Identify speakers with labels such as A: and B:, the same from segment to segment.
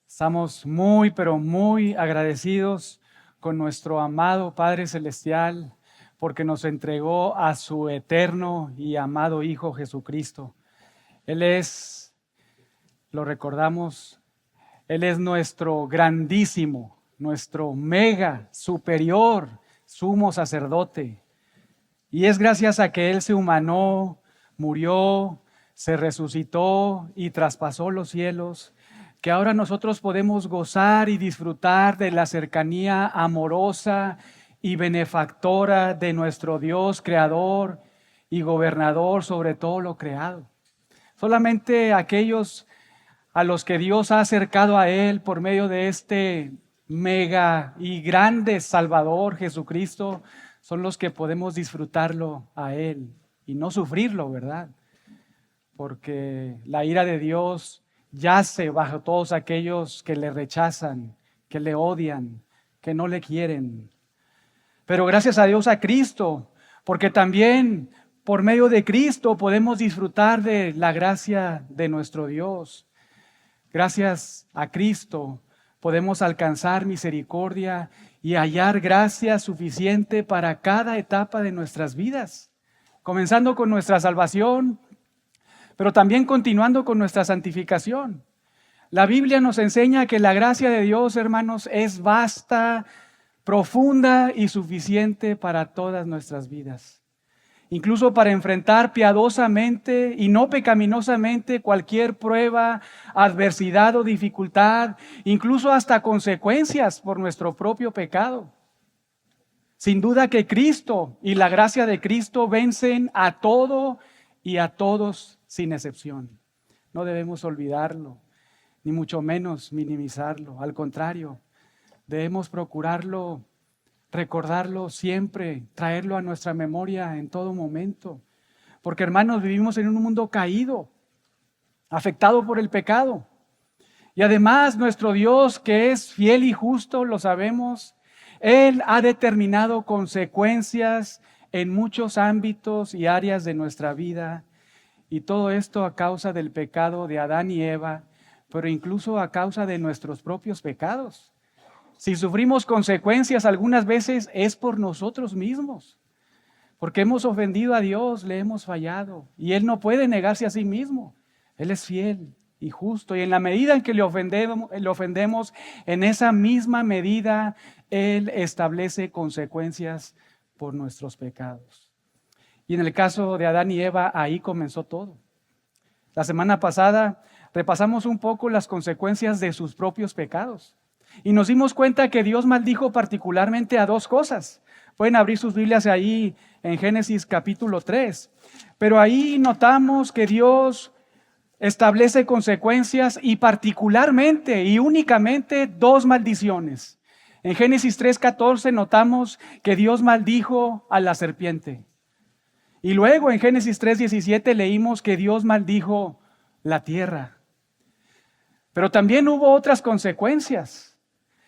A: Estamos muy, pero muy agradecidos con nuestro amado Padre Celestial porque nos entregó a su eterno y amado Hijo Jesucristo. Él es, lo recordamos, Él es nuestro grandísimo, nuestro mega superior sumo sacerdote. Y es gracias a que Él se humanó, murió, se resucitó y traspasó los cielos, que ahora nosotros podemos gozar y disfrutar de la cercanía amorosa y benefactora de nuestro Dios creador y gobernador sobre todo lo creado. Solamente aquellos a los que Dios ha acercado a Él por medio de este mega y grande Salvador Jesucristo son los que podemos disfrutarlo a Él y no sufrirlo, ¿verdad? Porque la ira de Dios yace bajo todos aquellos que le rechazan, que le odian, que no le quieren. Pero gracias a Dios a Cristo, porque también por medio de Cristo podemos disfrutar de la gracia de nuestro Dios. Gracias a Cristo podemos alcanzar misericordia y hallar gracia suficiente para cada etapa de nuestras vidas, comenzando con nuestra salvación, pero también continuando con nuestra santificación. La Biblia nos enseña que la gracia de Dios, hermanos, es vasta, profunda y suficiente para todas nuestras vidas. Incluso para enfrentar piadosamente y no pecaminosamente cualquier prueba, adversidad o dificultad, incluso hasta consecuencias por nuestro propio pecado. Sin duda que Cristo y la gracia de Cristo vencen a todo y a todos sin excepción. No debemos olvidarlo, ni mucho menos minimizarlo. Al contrario, debemos procurarlo, recordarlo siempre, traerlo a nuestra memoria en todo momento. Porque, hermanos, vivimos en un mundo caído, afectado por el pecado. Y además nuestro Dios, que es fiel y justo, lo sabemos, Él ha determinado consecuencias en muchos ámbitos y áreas de nuestra vida. Y todo esto a causa del pecado de Adán y Eva, pero incluso a causa de nuestros propios pecados. Si sufrimos consecuencias algunas veces es por nosotros mismos, porque hemos ofendido a Dios, le hemos fallado y Él no puede negarse a sí mismo. Él es fiel y justo y en la medida en que le ofendemos, en esa misma medida Él establece consecuencias por nuestros pecados. Y en el caso de Adán y Eva, ahí comenzó todo. La semana pasada repasamos un poco las consecuencias de sus propios pecados. Y nos dimos cuenta que Dios maldijo particularmente a dos cosas. Pueden abrir sus Biblias ahí en Génesis capítulo 3. Pero ahí notamos que Dios establece consecuencias y particularmente y únicamente dos maldiciones. En Génesis 3:14 notamos que Dios maldijo a la serpiente. Y luego en Génesis 3:17 leímos que Dios maldijo la tierra. Pero también hubo otras consecuencias.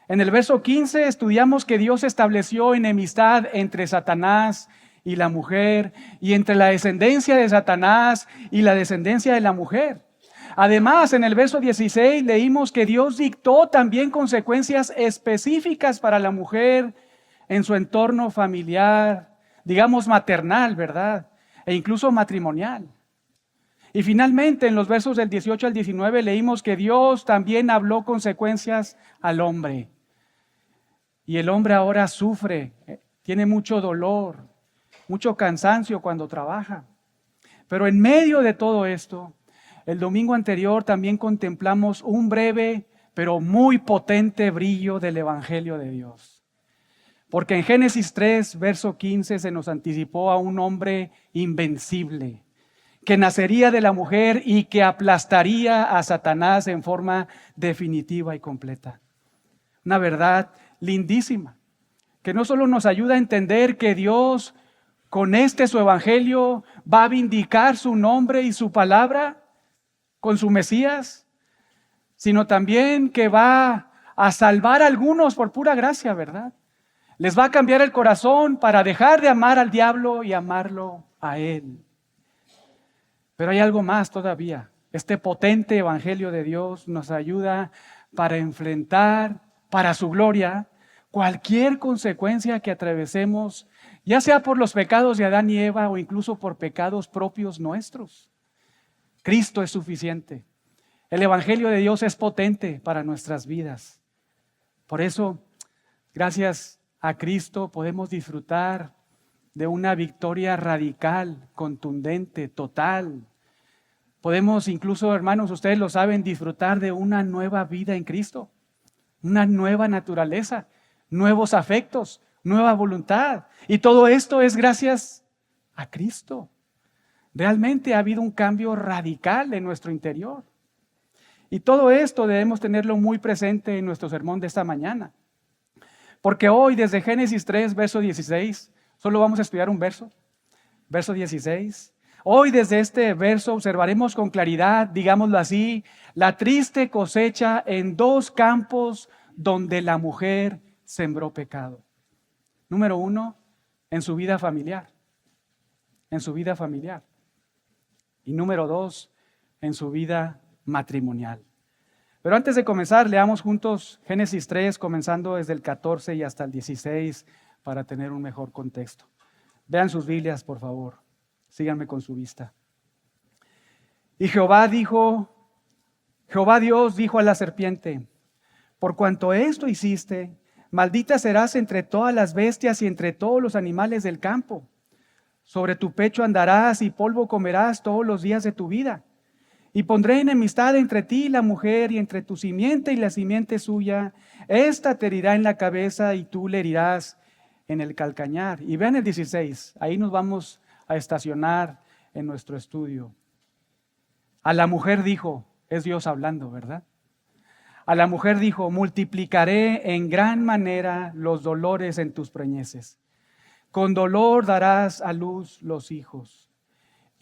A: En el verso 15 estudiamos que Dios estableció enemistad entre Satanás y la mujer, y entre la descendencia de Satanás y la descendencia de la mujer. Además, en el verso 16 leímos que Dios dictó también consecuencias específicas para la mujer en su entorno familiar, digamos maternal, ¿verdad? E incluso matrimonial. Y finalmente, en los versos del 18 al 19 leímos que Dios también habló consecuencias al hombre. Y el hombre ahora sufre, tiene mucho dolor, mucho cansancio cuando trabaja. Pero en medio de todo esto, el domingo anterior también contemplamos un breve, pero muy potente brillo del Evangelio de Dios. Porque en Génesis 3, verso 15, se nos anticipó a un hombre invencible, que nacería de la mujer y que aplastaría a Satanás en forma definitiva y completa. Una verdad lindísima, que no solo nos ayuda a entender que Dios con su evangelio va a vindicar su nombre y su palabra con su Mesías, sino también que va a salvar a algunos por pura gracia, ¿verdad? Les va a cambiar el corazón para dejar de amar al diablo y amarlo a Él. Pero hay algo más todavía. Este potente evangelio de Dios nos ayuda para enfrentar, para su gloria, cualquier consecuencia que atravesemos, ya sea por los pecados de Adán y Eva o incluso por pecados propios nuestros. Cristo es suficiente. El Evangelio de Dios es potente para nuestras vidas. Por eso, gracias a Cristo podemos disfrutar de una victoria radical, contundente, total. Podemos incluso, hermanos, ustedes lo saben, disfrutar de una nueva vida en Cristo, una nueva naturaleza, nuevos afectos, nueva voluntad. Y todo esto es gracias a Cristo. Realmente ha habido un cambio radical en nuestro interior. Y todo esto debemos tenerlo muy presente en nuestro sermón de esta mañana. Porque hoy, desde Génesis 3, verso 16, solo vamos a estudiar un verso, verso 16. Hoy desde este verso observaremos con claridad, digámoslo así, la triste cosecha en dos campos donde la mujer sembró pecado. Número 1, en su vida familiar. En su vida familiar. Y número 2, en su vida matrimonial. Pero antes de comenzar, leamos juntos Génesis 3, comenzando desde el 14 y hasta el 16, para tener un mejor contexto. Vean sus Biblias, por favor. Síganme con su vista. Y Jehová Dios dijo a la serpiente: por cuanto esto hiciste, maldita serás entre todas las bestias y entre todos los animales del campo. Sobre tu pecho andarás y polvo comerás todos los días de tu vida. Y pondré enemistad entre ti y la mujer, y entre tu simiente y la simiente suya. Esta te herirá en la cabeza y tú le herirás en el calcañar. Y vean el 16, ahí nos vamos a estacionar en nuestro estudio. A la mujer dijo, es Dios hablando, ¿verdad? A la mujer dijo: multiplicaré en gran manera los dolores en tus preñeces. Con dolor darás a luz los hijos.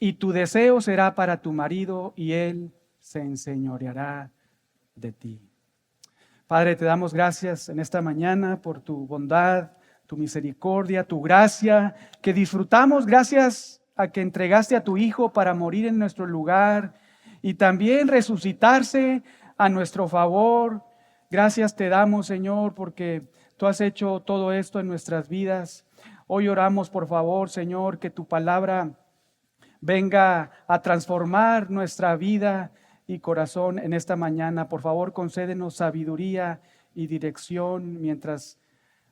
A: Y tu deseo será para tu marido, y él se enseñoreará de ti. Padre, te damos gracias en esta mañana por tu bondad, tu misericordia, tu gracia, que disfrutamos gracias a que entregaste a tu Hijo para morir en nuestro lugar y también resucitarse a nuestro favor. Gracias te damos, Señor, porque tú has hecho todo esto en nuestras vidas. Hoy oramos, por favor, Señor, que tu palabra venga a transformar nuestra vida y corazón en esta mañana. Por favor, concédenos sabiduría y dirección mientras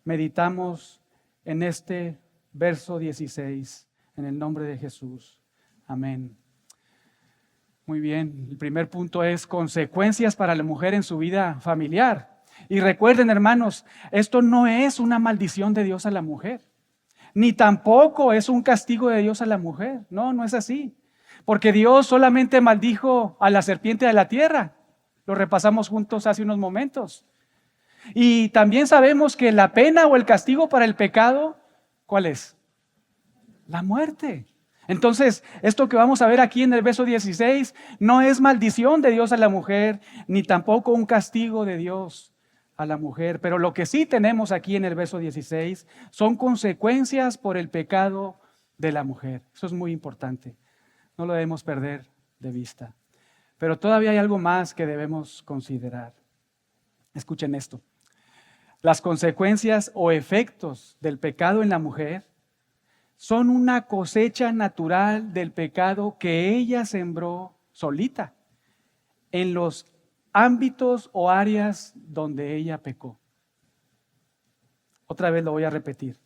A: meditamos en este verso 16, en el nombre de Jesús. Amén. Muy bien, el primer punto es consecuencias para la mujer en su vida familiar. Y recuerden, hermanos, esto no es una maldición de Dios a la mujer. Ni tampoco es un castigo de Dios a la mujer. No, no es así. Porque Dios solamente maldijo a la serpiente de la tierra. Lo repasamos juntos hace unos momentos. Y también sabemos que la pena o el castigo para el pecado, ¿cuál es? La muerte. Entonces, esto que vamos a ver aquí en el verso 16 no es maldición de Dios a la mujer, ni tampoco un castigo de Dios a la mujer. Pero lo que sí tenemos aquí en el verso 16 son consecuencias por el pecado de la mujer. Eso es muy importante. No lo debemos perder de vista. Pero todavía hay algo más que debemos considerar. Escuchen esto. Las consecuencias o efectos del pecado en la mujer son una cosecha natural del pecado que ella sembró solita en los ámbitos o áreas donde ella pecó. Otra vez lo voy a repetir.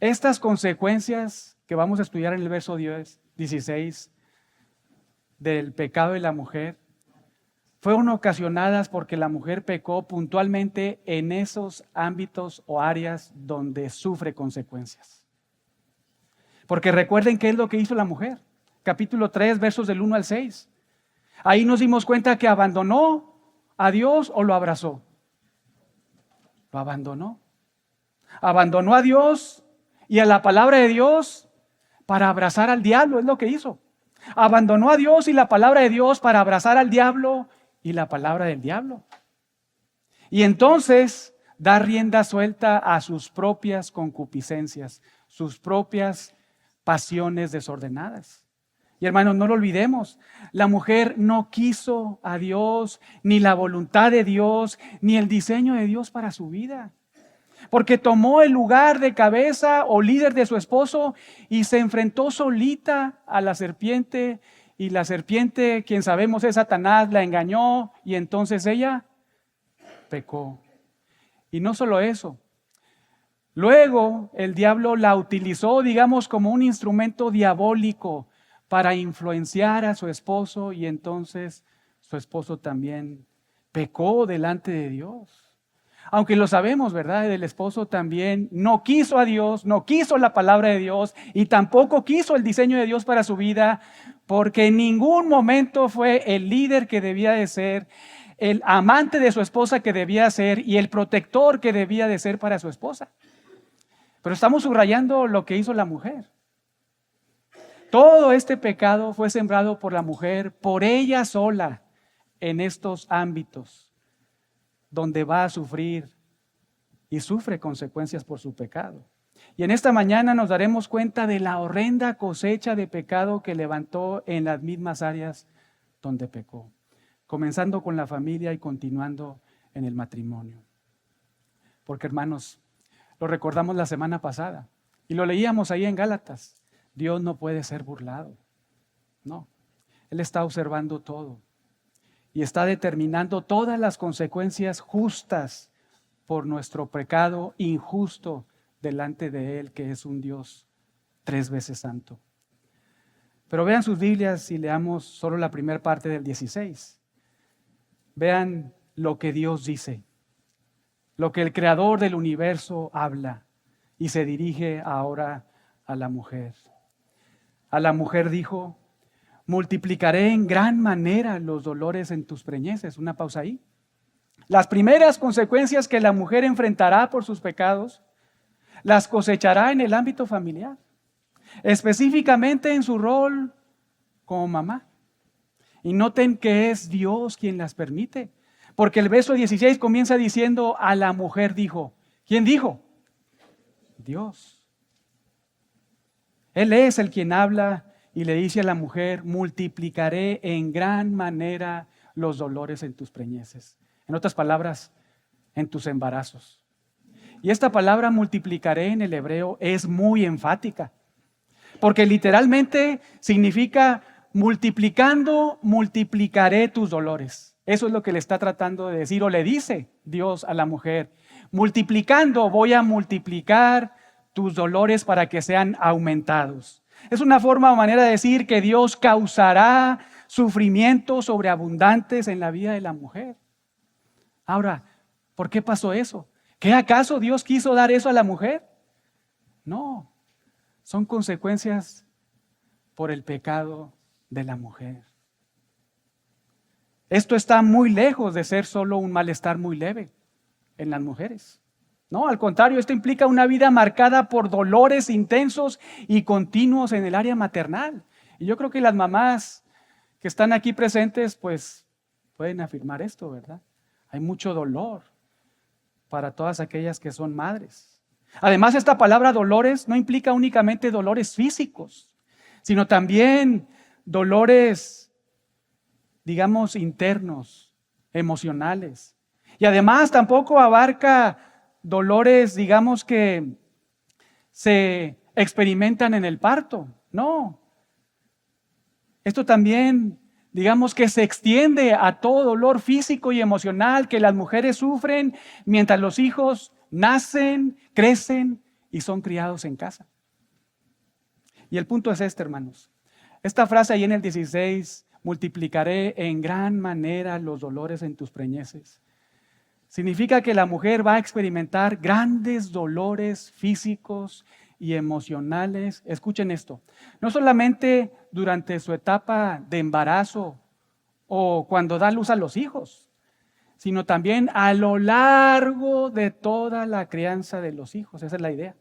A: Estas consecuencias que vamos a estudiar en el verso 16 del pecado de la mujer fueron ocasionadas porque la mujer pecó puntualmente en esos ámbitos o áreas donde sufre consecuencias. Porque recuerden qué es lo que hizo la mujer. Capítulo 3, versos del 1 al 6. Ahí nos dimos cuenta que abandonó a Dios o lo abrazó. Lo abandonó. Abandonó a Dios y a la palabra de Dios para abrazar al diablo, es lo que hizo. Abandonó a Dios y la palabra de Dios para abrazar al diablo y la palabra del diablo. Y entonces da rienda suelta a sus propias concupiscencias, sus propias pasiones desordenadas. Y hermanos, no lo olvidemos, la mujer no quiso a Dios, ni la voluntad de Dios, ni el diseño de Dios para su vida. Porque tomó el lugar de cabeza o líder de su esposo y se enfrentó solita a la serpiente. Y la serpiente, quien sabemos es Satanás, la engañó y entonces ella pecó. Y no solo eso. Luego el diablo la utilizó, digamos, como un instrumento diabólico para influenciar a su esposo y entonces su esposo también pecó delante de Dios. Aunque lo sabemos, ¿verdad? El esposo también no quiso a Dios, no quiso la palabra de Dios y tampoco quiso el diseño de Dios para su vida, porque en ningún momento fue el líder que debía de ser, el amante de su esposa que debía ser y el protector que debía de ser para su esposa. Pero estamos subrayando lo que hizo la mujer. Todo este pecado fue sembrado por la mujer, por ella sola, en estos ámbitos, donde va a sufrir y sufre consecuencias por su pecado. Y en esta mañana nos daremos cuenta de la horrenda cosecha de pecado que levantó en las mismas áreas donde pecó, comenzando con la familia y continuando en el matrimonio. Porque hermanos, lo recordamos la semana pasada y lo leíamos ahí en Gálatas. Dios no puede ser burlado. No, Él está observando todo y está determinando todas las consecuencias justas por nuestro pecado injusto delante de Él, que es un Dios 3 veces santo. Pero vean sus Biblias y leamos solo la primera parte del 16. Vean lo que Dios dice, lo que el Creador del universo habla y se dirige ahora a la mujer. A la mujer dijo: multiplicaré en gran manera los dolores en tus preñeces. Una pausa ahí. Las primeras consecuencias que la mujer enfrentará por sus pecados, las cosechará en el ámbito familiar, específicamente en su rol como mamá. Y noten que es Dios quien las permite, porque el verso 16 comienza diciendo: a la mujer dijo. ¿Quién dijo? Dios. Él es el quien habla y le dice a la mujer: multiplicaré en gran manera los dolores en tus preñeces. En otras palabras, en tus embarazos. Y esta palabra multiplicaré en el hebreo es muy enfática, porque literalmente significa multiplicando, multiplicaré tus dolores. Eso es lo que le está tratando de decir, o le dice Dios a la mujer: multiplicando, voy a multiplicar tus dolores para que sean aumentados. Es una forma o manera de decir que Dios causará sufrimientos sobreabundantes en la vida de la mujer. Ahora, ¿por qué pasó eso? ¿Qué acaso Dios quiso dar eso a la mujer? No, son consecuencias por el pecado de la mujer. Esto está muy lejos de ser solo un malestar muy leve en las mujeres. No, al contrario, esto implica una vida marcada por dolores intensos y continuos en el área maternal. Y yo creo que las mamás que están aquí presentes, pues pueden afirmar esto, ¿verdad? Hay mucho dolor para todas aquellas que son madres. Además, esta palabra dolores no implica únicamente dolores físicos, sino también dolores, digamos, internos, emocionales. Y además tampoco abarca dolores, digamos, que se experimentan en el parto. No. Esto también, digamos, que se extiende a todo dolor físico y emocional que las mujeres sufren mientras los hijos nacen, crecen y son criados en casa. Y el punto es este, hermanos. Esta frase ahí en el 16, multiplicaré en gran manera los dolores en tus preñeces, significa que la mujer va a experimentar grandes dolores físicos y emocionales. Escuchen esto, no solamente durante su etapa de embarazo o cuando da luz a los hijos, sino también a lo largo de toda la crianza de los hijos. Esa es la idea.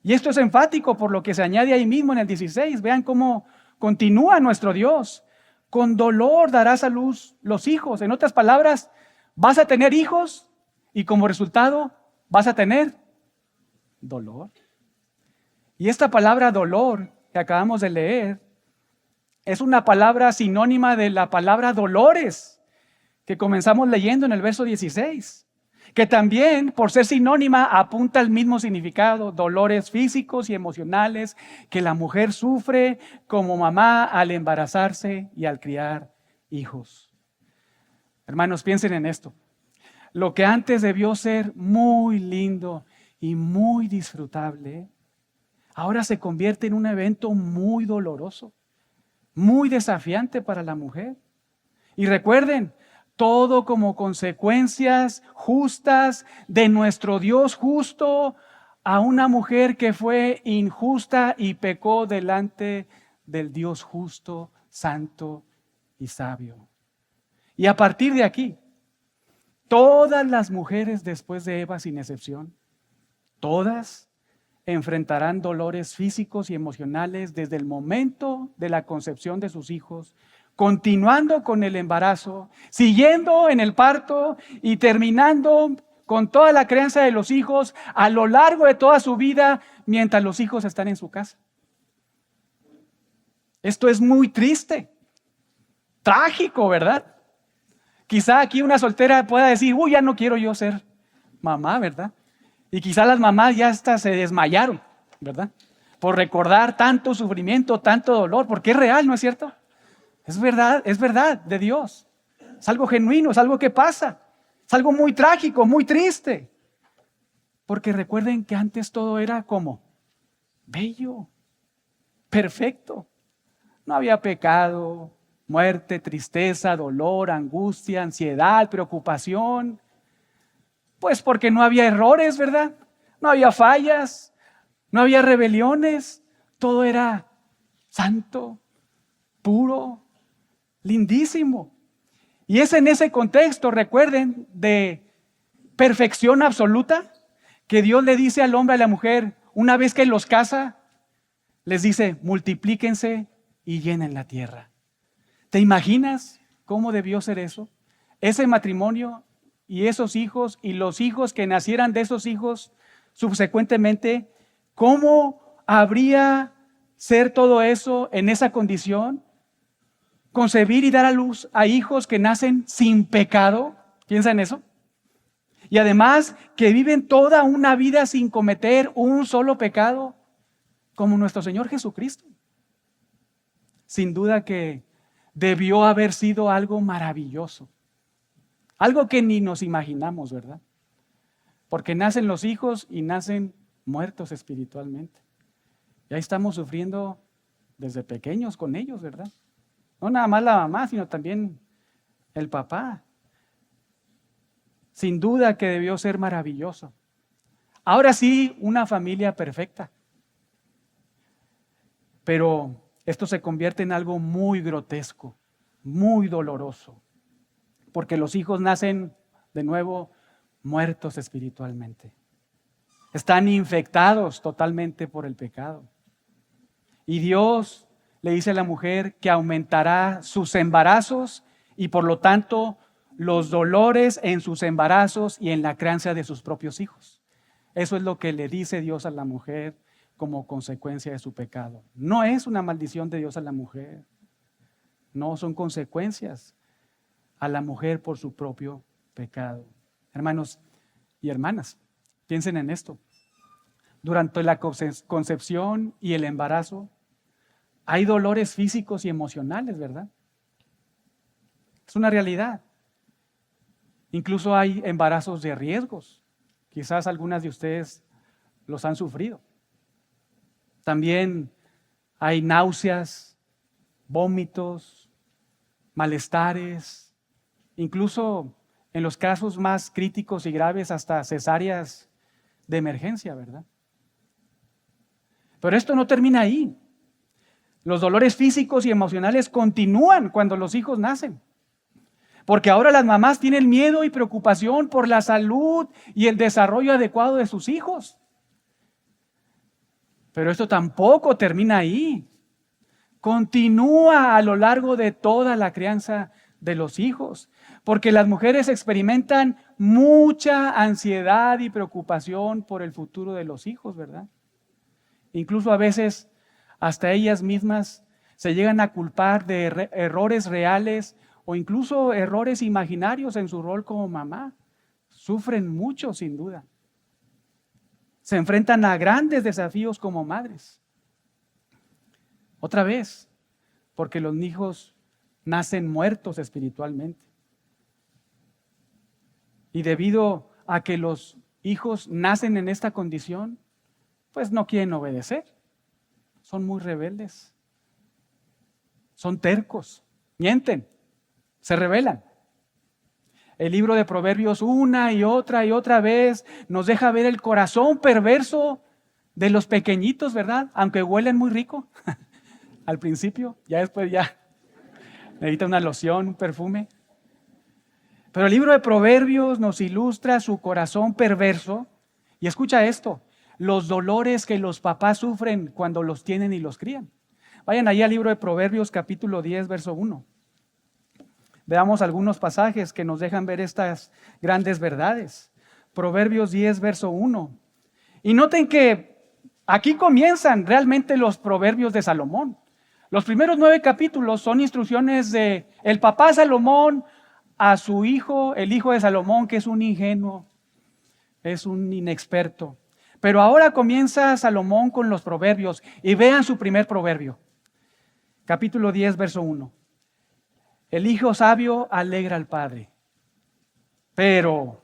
A: Y esto es enfático por lo que se añade ahí mismo en el 16. Vean cómo continúa nuestro Dios. Con dolor darás a luz los hijos. En otras palabras, vas a tener hijos y como resultado vas a tener dolor. Y esta palabra dolor que acabamos de leer Es una palabra sinónima de la palabra dolores, que comenzamos leyendo en el verso 16, que también, por ser sinónima, apunta al mismo significado: dolores físicos y emocionales que la mujer sufre como mamá al embarazarse y al criar hijos. Hermanos, piensen en esto. Lo que antes debió ser muy lindo y muy disfrutable, ahora se convierte en un evento muy doloroso, muy desafiante para la mujer. Y recuerden, todo como consecuencias justas de nuestro Dios justo a una mujer que fue injusta y pecó delante del Dios justo, santo y sabio. Y a partir de aquí, todas las mujeres después de Eva, sin excepción, todas enfrentarán dolores físicos y emocionales desde el momento de la concepción de sus hijos, continuando con el embarazo, siguiendo en el parto y terminando con toda la crianza de los hijos a lo largo de toda su vida mientras los hijos están en su casa. Esto es muy triste, trágico, ¿verdad? Quizá aquí una soltera pueda decir: uy, ya no quiero yo ser mamá, ¿verdad? Y quizá las mamás ya hasta se desmayaron, ¿verdad? Por recordar tanto sufrimiento, tanto dolor, porque es real, ¿no es cierto? Es verdad de Dios. Es algo genuino, es algo que pasa. Es algo muy trágico, muy triste. Porque recuerden que antes todo era como bello, perfecto. No había pecado, muerte, tristeza, dolor, angustia, ansiedad, preocupación. Pues porque no había errores, ¿verdad? No había fallas, no había rebeliones. Todo era santo, puro, lindísimo. Y es en ese contexto, recuerden, de perfección absoluta, que Dios le dice al hombre y a la mujer, una vez que los casa, les dice: multiplíquense y llenen la tierra. ¿Te imaginas cómo debió ser eso? Ese matrimonio y esos hijos y los hijos que nacieran de esos hijos subsecuentemente, ¿cómo habría ser todo eso en esa condición? Concebir y dar a luz a hijos que nacen sin pecado. ¿Piensa en eso? Y además que viven toda una vida sin cometer un solo pecado, como nuestro Señor Jesucristo. Sin duda que debió haber sido algo maravilloso. Algo que ni nos imaginamos, ¿verdad? Porque nacen los hijos y nacen muertos espiritualmente. Y ahí estamos sufriendo desde pequeños con ellos, ¿verdad? No nada más la mamá, sino también el papá. Sin duda que debió ser maravilloso. Ahora sí, una familia perfecta. Pero esto se convierte en algo muy grotesco, muy doloroso. Porque los hijos nacen de nuevo muertos espiritualmente. Están infectados totalmente por el pecado. Y Dios le dice a la mujer que aumentará sus embarazos y por lo tanto los dolores en sus embarazos y en la crianza de sus propios hijos. Eso es lo que le dice Dios a la mujer como consecuencia de su pecado. No es una maldición de Dios a la mujer. No, son consecuencias a la mujer por su propio pecado. Hermanos y hermanas, piensen en esto. Durante la concepción y el embarazo hay dolores físicos y emocionales, ¿verdad? Es una realidad. Incluso hay embarazos de riesgos. Quizás algunas de ustedes los han sufrido. También hay náuseas, vómitos, malestares, incluso en los casos más críticos y graves hasta cesáreas de emergencia, ¿verdad? Pero esto no termina ahí. Los dolores físicos y emocionales continúan cuando los hijos nacen. Porque ahora las mamás tienen miedo y preocupación por la salud y el desarrollo adecuado de sus hijos. Pero esto tampoco termina ahí. Continúa a lo largo de toda la crianza de los hijos. Porque las mujeres experimentan mucha ansiedad y preocupación por el futuro de los hijos, ¿verdad? Incluso a veces hasta ellas mismas se llegan a culpar de errores reales o incluso errores imaginarios en su rol como mamá. Sufren mucho, sin duda. Se enfrentan a grandes desafíos como madres. Otra vez, porque los hijos nacen muertos espiritualmente. Y debido a que los hijos nacen en esta condición, pues no quieren obedecer. Son muy rebeldes. Son tercos, mienten, se rebelan. El libro de Proverbios una y otra vez nos deja ver el corazón perverso de los pequeñitos, ¿verdad? Aunque huelen muy rico al principio, ya después ya necesita una loción, un perfume. Pero el libro de Proverbios nos ilustra su corazón perverso. Y escucha esto, los dolores que los papás sufren cuando los tienen y los crían. Vayan ahí al libro de Proverbios capítulo 10, verso 1. Veamos algunos pasajes que nos dejan ver estas grandes verdades. Proverbios 10, verso 1. Y noten que aquí comienzan realmente los proverbios de Salomón. Los primeros 9 capítulos son instrucciones de el papá Salomón a su hijo, el hijo de Salomón, que es un ingenuo, es un inexperto. Pero ahora comienza Salomón con los proverbios y vean su primer proverbio. Capítulo 10, verso 1. El hijo sabio alegra al padre, pero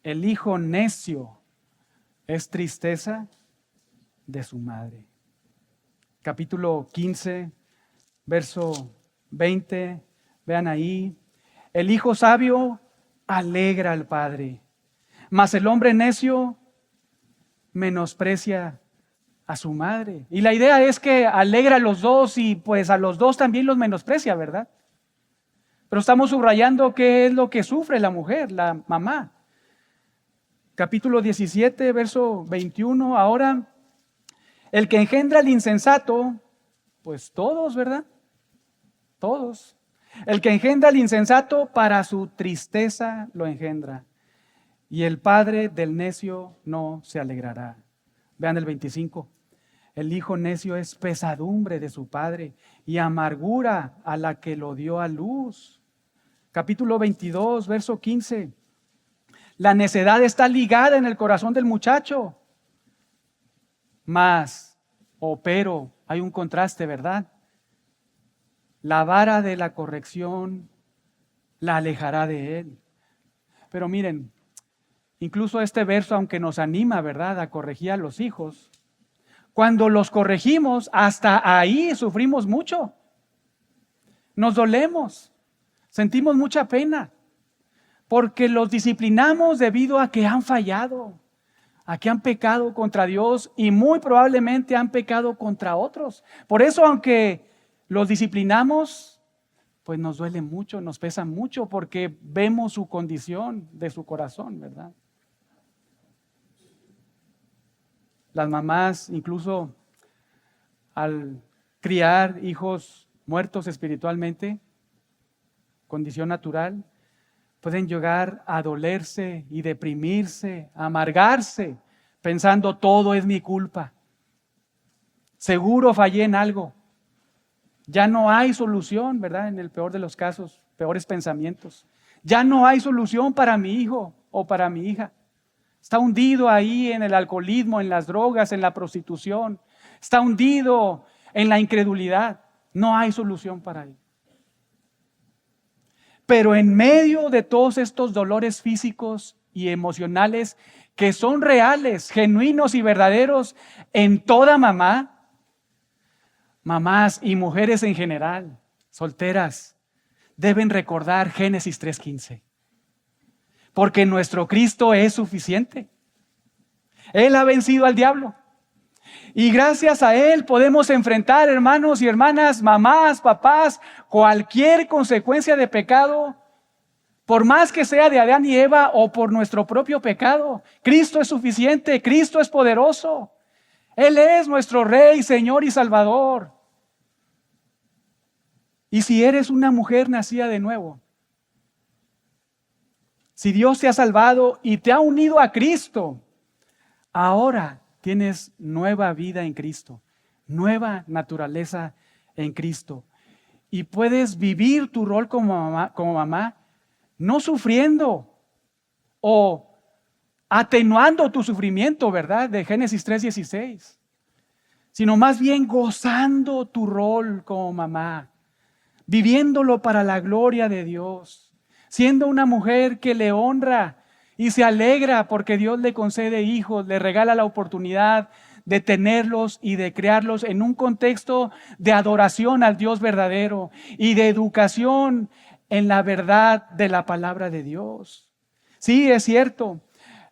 A: el hijo necio es tristeza de su madre. Capítulo 15, verso 20, vean ahí. El hijo sabio alegra al padre, mas el hombre necio menosprecia a su madre. Y la idea es que alegra a los dos y pues a los dos también los menosprecia, ¿verdad? Pero estamos subrayando qué es lo que sufre la mujer, la mamá. Capítulo 17, verso 21. Ahora, el que engendra al insensato, pues todos, ¿verdad? Todos. El que engendra al insensato para su tristeza lo engendra. Y el padre del necio no se alegrará. Vean el 25. El hijo necio es pesadumbre de su padre y amargura a la que lo dio a luz. Capítulo 22, verso 15. La necedad está ligada en el corazón del muchacho. Pero, hay un contraste, ¿verdad? La vara de la corrección la alejará de él. Pero miren, incluso este verso, aunque nos anima, ¿verdad?, a corregir a los hijos, cuando los corregimos, hasta ahí sufrimos mucho. Nos dolemos, sentimos mucha pena, porque los disciplinamos debido a que han fallado, a que han pecado contra Dios y muy probablemente han pecado contra otros. Por eso, aunque los disciplinamos, pues nos duele mucho, nos pesa mucho, porque vemos su condición de su corazón, ¿verdad? Las mamás, incluso al criar hijos muertos espiritualmente, condición natural, pueden llegar a dolerse y deprimirse, a amargarse, pensando todo es mi culpa. Seguro fallé en algo. Ya no hay solución, ¿verdad? En el peor de los casos, peores pensamientos. Ya no hay solución para mi hijo o para mi hija. Está hundido ahí en el alcoholismo, en las drogas, en la prostitución. Está hundido en la incredulidad. No hay solución para él. Pero en medio de todos estos dolores físicos y emocionales que son reales, genuinos y verdaderos en toda mamá, mamás y mujeres en general, solteras, deben recordar Génesis 3:15. Porque nuestro Cristo es suficiente. Él ha vencido al diablo. Y gracias a Él podemos enfrentar, hermanos y hermanas, mamás, papás, cualquier consecuencia de pecado, por más que sea de Adán y Eva o por nuestro propio pecado. Cristo es suficiente, Cristo es poderoso. Él es nuestro Rey, Señor y Salvador. Y si eres una mujer nacida de nuevo, si Dios te ha salvado y te ha unido a Cristo, ahora tienes nueva vida en Cristo, nueva naturaleza en Cristo. Y puedes vivir tu rol como mamá, no sufriendo o atenuando tu sufrimiento, ¿verdad? De Génesis 3:16. Sino más bien gozando tu rol como mamá, viviéndolo para la gloria de Dios, siendo una mujer que le honra y se alegra porque Dios le concede hijos, le regala la oportunidad de tenerlos y de criarlos en un contexto de adoración al Dios verdadero y de educación en la verdad de la palabra de Dios. Sí, es cierto,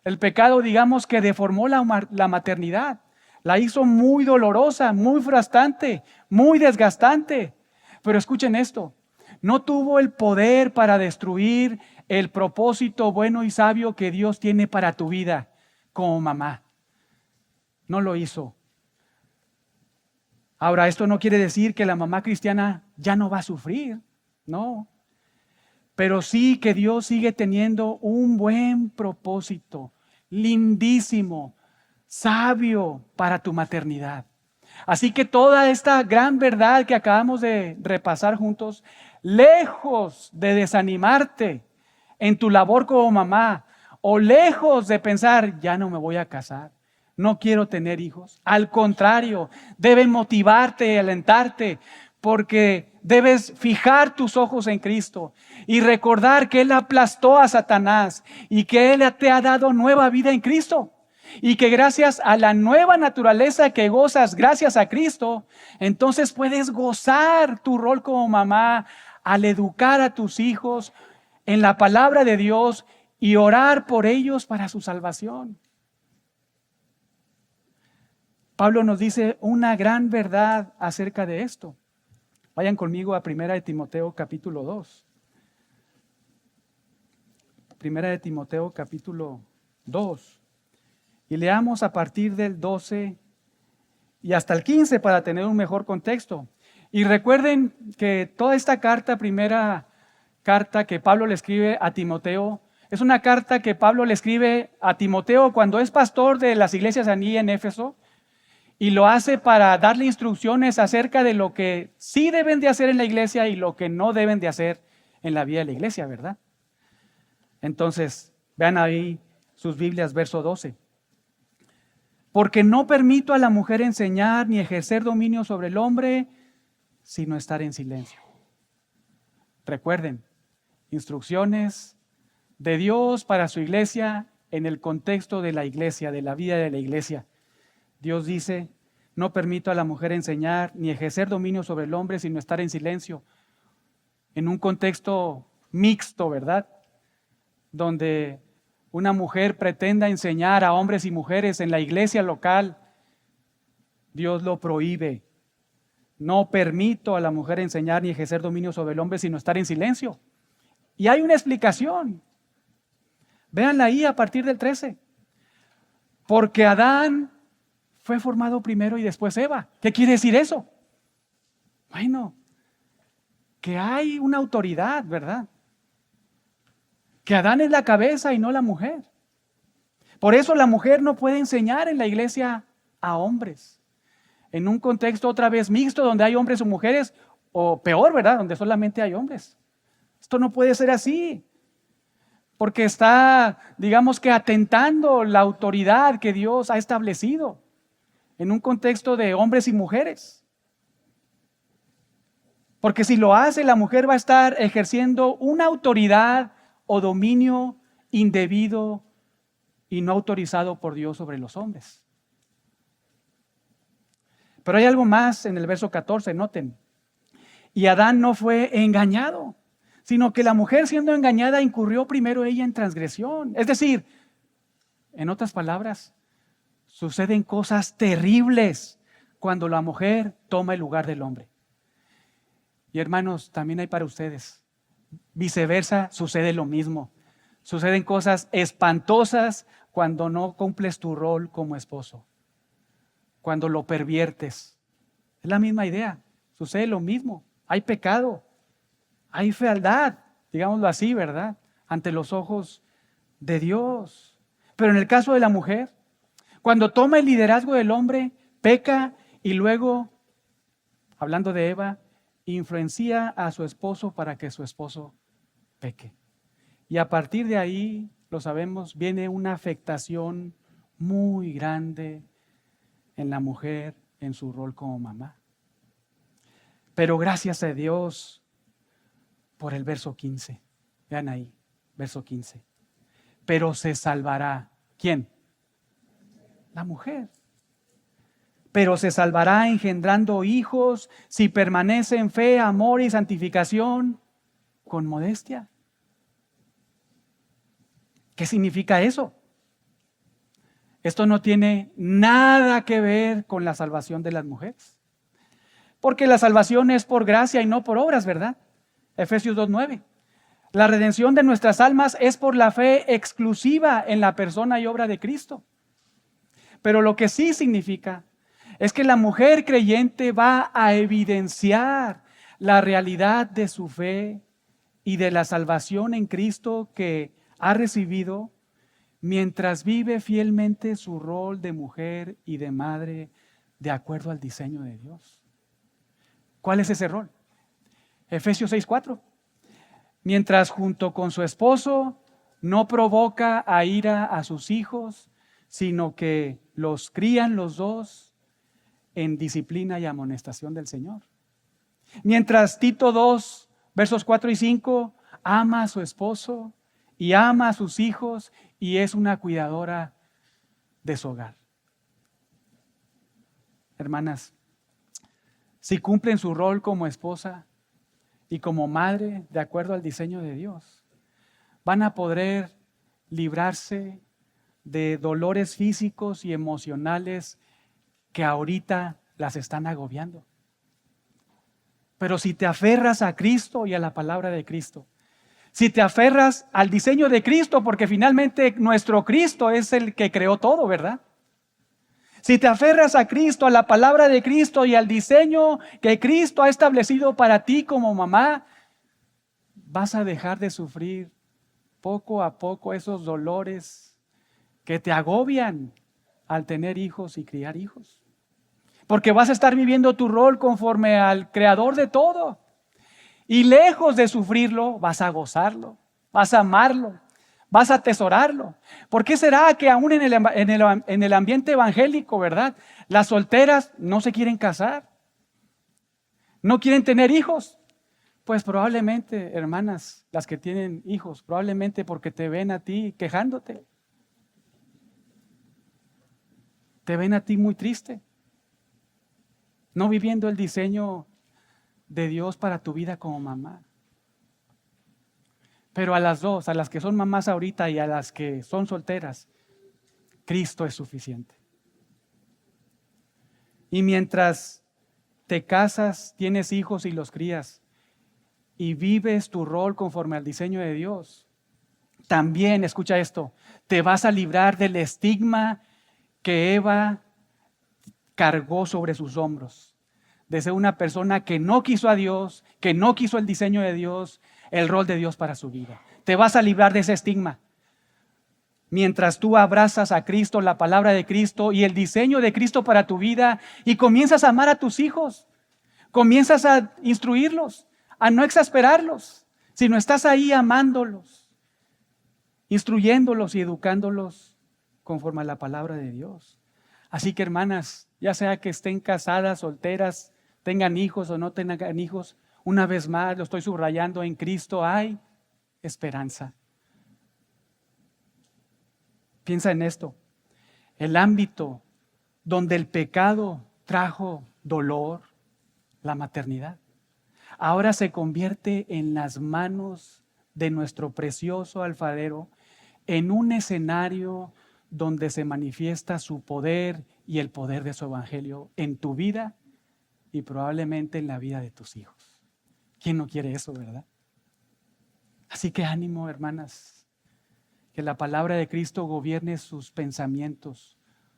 A: el pecado, digamos, que deformó la maternidad, la hizo muy dolorosa, muy frustrante, muy desgastante. Pero escuchen esto, no tuvo el poder para destruir el propósito bueno y sabio que Dios tiene para tu vida como mamá. No lo hizo. Ahora, esto no quiere decir que la mamá cristiana ya no va a sufrir, no. Pero sí que Dios sigue teniendo un buen propósito, lindísimo, sabio para tu maternidad. Así que toda esta gran verdad que acabamos de repasar juntos, lejos de desanimarte en tu labor como mamá, o lejos de pensar, ya no me voy a casar, no quiero tener hijos. Al contrario, deben motivarte y alentarte, porque debes fijar tus ojos en Cristo y recordar que Él aplastó a Satanás y que Él te ha dado nueva vida en Cristo. Y que gracias a la nueva naturaleza que gozas gracias a Cristo, entonces puedes gozar tu rol como mamá al educar a tus hijos en la palabra de Dios y orar por ellos para su salvación. Pablo nos dice una gran verdad acerca de esto. Vayan conmigo a 1 Timoteo capítulo 2. 1 Timoteo capítulo 2. Y leamos a partir del 12 y hasta el 15 para tener un mejor contexto. Y recuerden que toda esta carta, primera carta que Pablo le escribe a Timoteo, es una carta que Pablo le escribe a Timoteo cuando es pastor de las iglesias allí en Éfeso, y lo hace para darle instrucciones acerca de lo que sí deben de hacer en la iglesia y lo que no deben de hacer en la vida de la iglesia, ¿verdad? Entonces, vean ahí sus Biblias, verso 12. Porque no permito a la mujer enseñar ni ejercer dominio sobre el hombre, sino estar en silencio. Recuerden, instrucciones de Dios para su iglesia en el contexto de la iglesia, de la vida de la iglesia. Dios dice, no permito a la mujer enseñar ni ejercer dominio sobre el hombre, sino estar en silencio. En un contexto mixto, ¿verdad? Donde una mujer pretenda enseñar a hombres y mujeres en la iglesia local, Dios lo prohíbe. No permito a la mujer enseñar ni ejercer dominio sobre el hombre, sino estar en silencio. Y hay una explicación. Véanla ahí a partir del 13. Porque Adán fue formado primero y después Eva. ¿Qué quiere decir eso? Bueno, que hay una autoridad, ¿verdad? Que Adán es la cabeza y no la mujer. Por eso la mujer no puede enseñar en la iglesia a hombres. En un contexto otra vez mixto donde hay hombres o mujeres, o peor, ¿verdad? Donde solamente hay hombres. Esto no puede ser así. Porque está, digamos que atentando la autoridad que Dios ha establecido en un contexto de hombres y mujeres. Porque si lo hace, la mujer va a estar ejerciendo una autoridad o dominio indebido y no autorizado por Dios sobre los hombres. Pero hay algo más en el verso 14, noten. Y Adán no fue engañado, sino que la mujer siendo engañada incurrió primero ella en transgresión. Es decir, en otras palabras, suceden cosas terribles cuando la mujer toma el lugar del hombre. Y hermanos, también hay para ustedes. Viceversa, sucede lo mismo. Suceden cosas espantosas cuando no cumples tu rol como esposo, cuando lo perviertes. Es la misma idea, sucede lo mismo. Hay pecado, hay fealdad, digámoslo así, ¿verdad? Ante los ojos de Dios. Pero en el caso de la mujer, cuando toma el liderazgo del hombre, peca y luego, hablando de Eva, influencia a su esposo para que su esposo peque. Y a partir de ahí, lo sabemos, viene una afectación muy grande en la mujer, en su rol como mamá. Pero gracias a Dios por el verso 15. Vean ahí, verso 15. Pero se salvará. ¿Quién? La mujer. Pero se salvará engendrando hijos si permanece en fe, amor y santificación con modestia. ¿Qué significa eso? Esto no tiene nada que ver con la salvación de las mujeres. Porque la salvación es por gracia y no por obras, ¿verdad? Efesios 2:9. La redención de nuestras almas es por la fe exclusiva en la persona y obra de Cristo. Pero lo que sí significa es que la mujer creyente va a evidenciar la realidad de su fe y de la salvación en Cristo que ha recibido mientras vive fielmente su rol de mujer y de madre de acuerdo al diseño de Dios. ¿Cuál es ese rol? Efesios 6:4. Mientras junto con su esposo no provoca a ira a sus hijos, sino que los crían los dos en disciplina y amonestación del Señor. Mientras Tito 2, versos 4 y 5, ama a su esposo y ama a sus hijos y es una cuidadora de su hogar. Hermanas, si cumplen su rol como esposa y como madre de acuerdo al diseño de Dios, van a poder librarse de dolores físicos y emocionales que ahorita las están agobiando. Pero si te aferras a Cristo y a la palabra de Cristo, si te aferras al diseño de Cristo, porque finalmente nuestro Cristo es el que creó todo, ¿verdad? Si te aferras a Cristo, a la palabra de Cristo y al diseño que Cristo ha establecido para ti como mamá, vas a dejar de sufrir poco a poco esos dolores que te agobian al tener hijos y criar hijos. Porque vas a estar viviendo tu rol conforme al Creador de todo. Y lejos de sufrirlo, vas a gozarlo, vas a amarlo, vas a atesorarlo. ¿Por qué será que aún en el ambiente evangélico, verdad, las solteras no se quieren casar? ¿No quieren tener hijos? Pues probablemente, hermanas, las que tienen hijos, probablemente porque te ven a ti quejándote. Te ven a ti muy triste, no viviendo el diseño de Dios para tu vida como mamá. Pero a las dos, a las que son mamás ahorita y a las que son solteras, Cristo es suficiente. Y mientras te casas, tienes hijos y los crías, y vives tu rol conforme al diseño de Dios, también, escucha esto, te vas a librar del estigma que Eva cargó sobre sus hombros, de ser una persona que no quiso a Dios, que no quiso el diseño de Dios, el rol de Dios para su vida. Te vas a librar de ese estigma. Mientras tú abrazas a Cristo, la palabra de Cristo y el diseño de Cristo para tu vida y comienzas a amar a tus hijos, comienzas a instruirlos, a no exasperarlos, sino estás ahí amándolos, instruyéndolos y educándolos conforme a la palabra de Dios. Así que hermanas, ya sea que estén casadas, solteras, tengan hijos o no tengan hijos, una vez más lo estoy subrayando, en Cristo hay esperanza. Piensa en esto, el ámbito donde el pecado trajo dolor, la maternidad, ahora se convierte en las manos de nuestro precioso alfarero en un escenario donde se manifiesta su poder y el poder de su evangelio en tu vida y probablemente en la vida de tus hijos. ¿Quién no quiere eso, verdad? Así que ánimo, hermanas, que la palabra de Cristo gobierne sus pensamientos,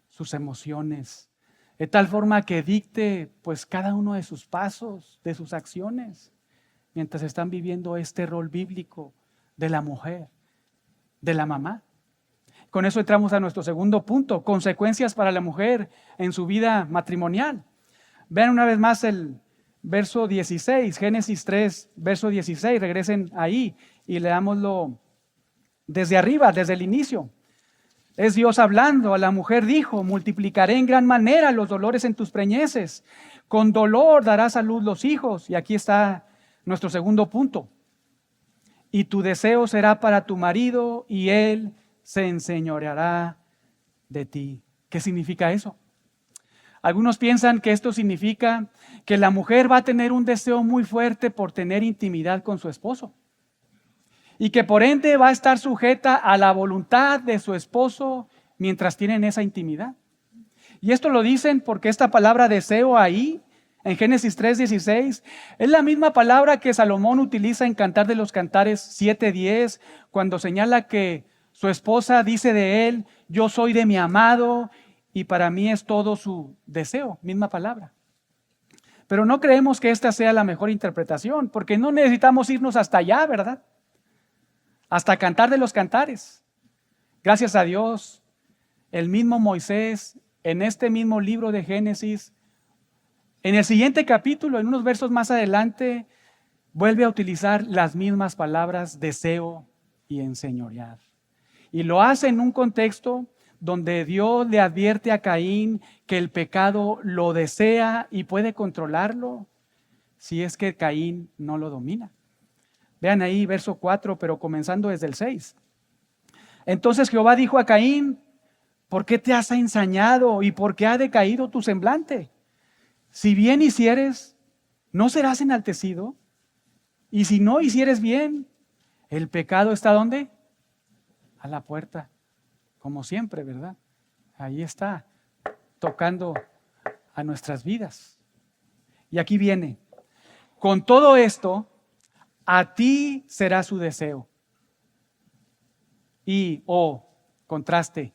A: sus emociones, de tal forma que dicte pues cada uno de sus pasos, de sus acciones, mientras están viviendo este rol bíblico de la mujer, de la mamá. Con eso entramos a nuestro segundo punto, consecuencias para la mujer en su vida matrimonial. Vean una vez más el verso 16, Génesis 3, verso 16, regresen ahí y leámoslo desde arriba, desde el inicio. Es Dios hablando. A la mujer dijo: multiplicaré en gran manera los dolores en tus preñeces. Con dolor darás a luz los hijos. Y aquí está nuestro segundo punto. Y tu deseo será para tu marido y él se enseñoreará de ti. ¿Qué significa eso? Algunos piensan que esto significa que la mujer va a tener un deseo muy fuerte por tener intimidad con su esposo. Y que por ende va a estar sujeta a la voluntad de su esposo mientras tienen esa intimidad. Y esto lo dicen porque esta palabra deseo ahí, en Génesis 3:16, es la misma palabra que Salomón utiliza en Cantar de los Cantares 7:10, cuando señala que su esposa dice de él: yo soy de mi amado y para mí es todo su deseo, misma palabra. Pero no creemos que esta sea la mejor interpretación, porque no necesitamos irnos hasta allá, ¿verdad? Hasta Cantar de los Cantares. Gracias a Dios, el mismo Moisés, en este mismo libro de Génesis, en el siguiente capítulo, en unos versos más adelante, vuelve a utilizar las mismas palabras deseo y enseñorear. Y lo hace en un contexto donde Dios le advierte a Caín que el pecado lo desea y puede controlarlo si es que Caín no lo domina. Vean ahí verso 4, pero comenzando desde el 6. Entonces Jehová dijo a Caín: ¿por qué te has ensañado y por qué ha decaído tu semblante? Si bien hicieres, ¿no serás enaltecido? Y si no hicieres bien, el pecado está ¿dónde? A la puerta, como siempre, ¿verdad? Ahí está, tocando a nuestras vidas. Y aquí viene: con todo esto, a ti será su deseo. Y, contraste,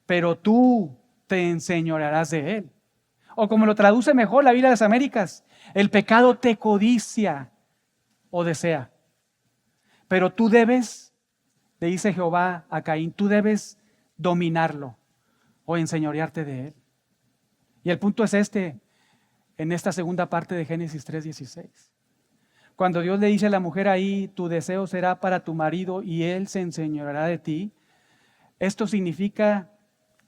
A: pero tú te enseñorearás de él. O como lo traduce mejor la Biblia de las Américas: el pecado te codicia o desea. Pero tú debes, le dice Jehová a Caín, tú debes dominarlo o enseñorearte de él. Y el punto es este, en esta segunda parte de Génesis 3:16. Cuando Dios le dice a la mujer ahí: tu deseo será para tu marido y él se enseñoreará de ti. Esto significa,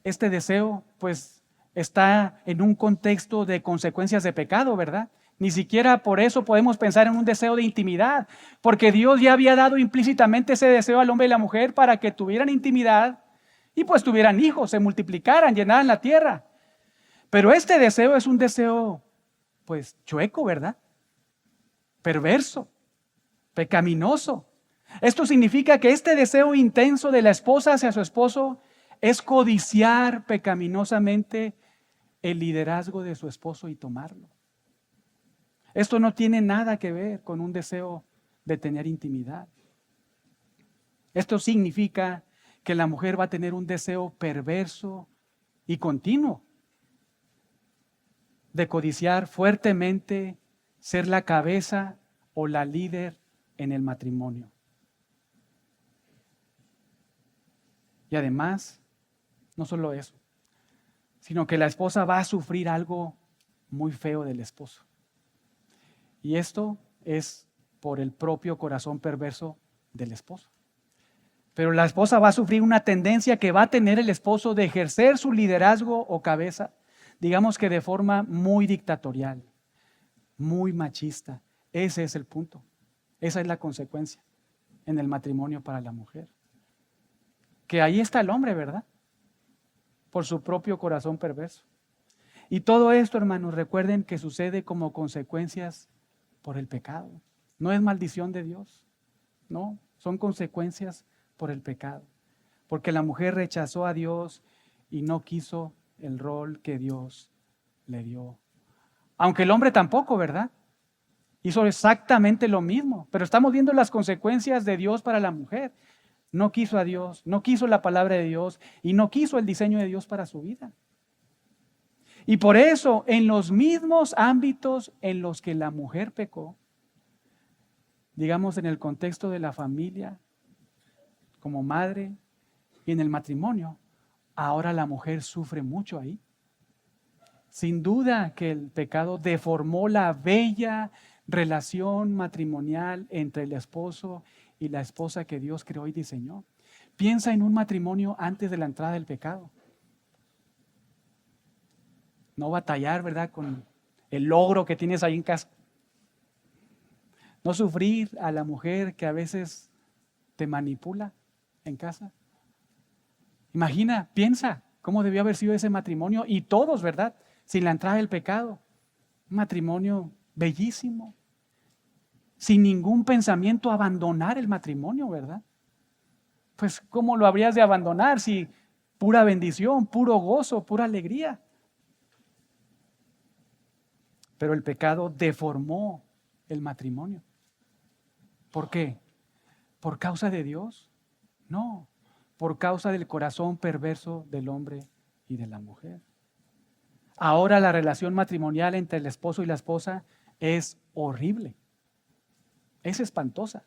A: este deseo pues está en un contexto de consecuencias de pecado, ¿verdad? Ni siquiera por eso podemos pensar en un deseo de intimidad, porque Dios ya había dado implícitamente ese deseo al hombre y la mujer para que tuvieran intimidad y pues tuvieran hijos, se multiplicaran, llenaran la tierra. Pero este deseo es un deseo pues chueco, ¿verdad? Perverso, pecaminoso. Esto significa que este deseo intenso de la esposa hacia su esposo es codiciar pecaminosamente el liderazgo de su esposo y tomarlo. Esto no tiene nada que ver con un deseo de tener intimidad. Esto significa que la mujer va a tener un deseo perverso y continuo de codiciar fuertemente ser la cabeza o la líder en el matrimonio. Y además, no solo eso, sino que la esposa va a sufrir algo muy feo del esposo. Y esto es por el propio corazón perverso del esposo. Pero la esposa va a sufrir una tendencia que va a tener el esposo de ejercer su liderazgo o cabeza, digamos que de forma muy dictatorial, muy machista. Ese es el punto. Esa es la consecuencia en el matrimonio para la mujer. Que ahí está el hombre, ¿verdad? Por su propio corazón perverso. Y todo esto, hermanos, recuerden que sucede como consecuencias por el pecado. No es maldición de Dios, no, son consecuencias por el pecado. Porque la mujer rechazó a Dios y no quiso el rol que Dios le dio. Aunque el hombre tampoco, ¿verdad? Hizo exactamente lo mismo, pero estamos viendo las consecuencias de Dios para la mujer. No quiso a Dios, no quiso la palabra de Dios y no quiso el diseño de Dios para su vida. Y por eso, en los mismos ámbitos en los que la mujer pecó, digamos en el contexto de la familia, como madre y en el matrimonio, ahora la mujer sufre mucho ahí. Sin duda que el pecado deformó la bella relación matrimonial entre el esposo y la esposa que Dios creó y diseñó. Piensa en un matrimonio antes de la entrada del pecado. No batallar, ¿verdad?, con el logro que tienes ahí en casa. No sufrir a la mujer que a veces te manipula en casa. Imagina, piensa cómo debió haber sido ese matrimonio y todos, ¿verdad?, sin la entrada del pecado. Un matrimonio bellísimo, sin ningún pensamiento abandonar el matrimonio, ¿verdad? Pues ¿cómo lo habrías de abandonar si pura bendición, puro gozo, pura alegría? Pero el pecado deformó el matrimonio. ¿Por qué? ¿Por causa de Dios? No, por causa del corazón perverso del hombre y de la mujer. Ahora la relación matrimonial entre el esposo y la esposa es horrible, es espantosa.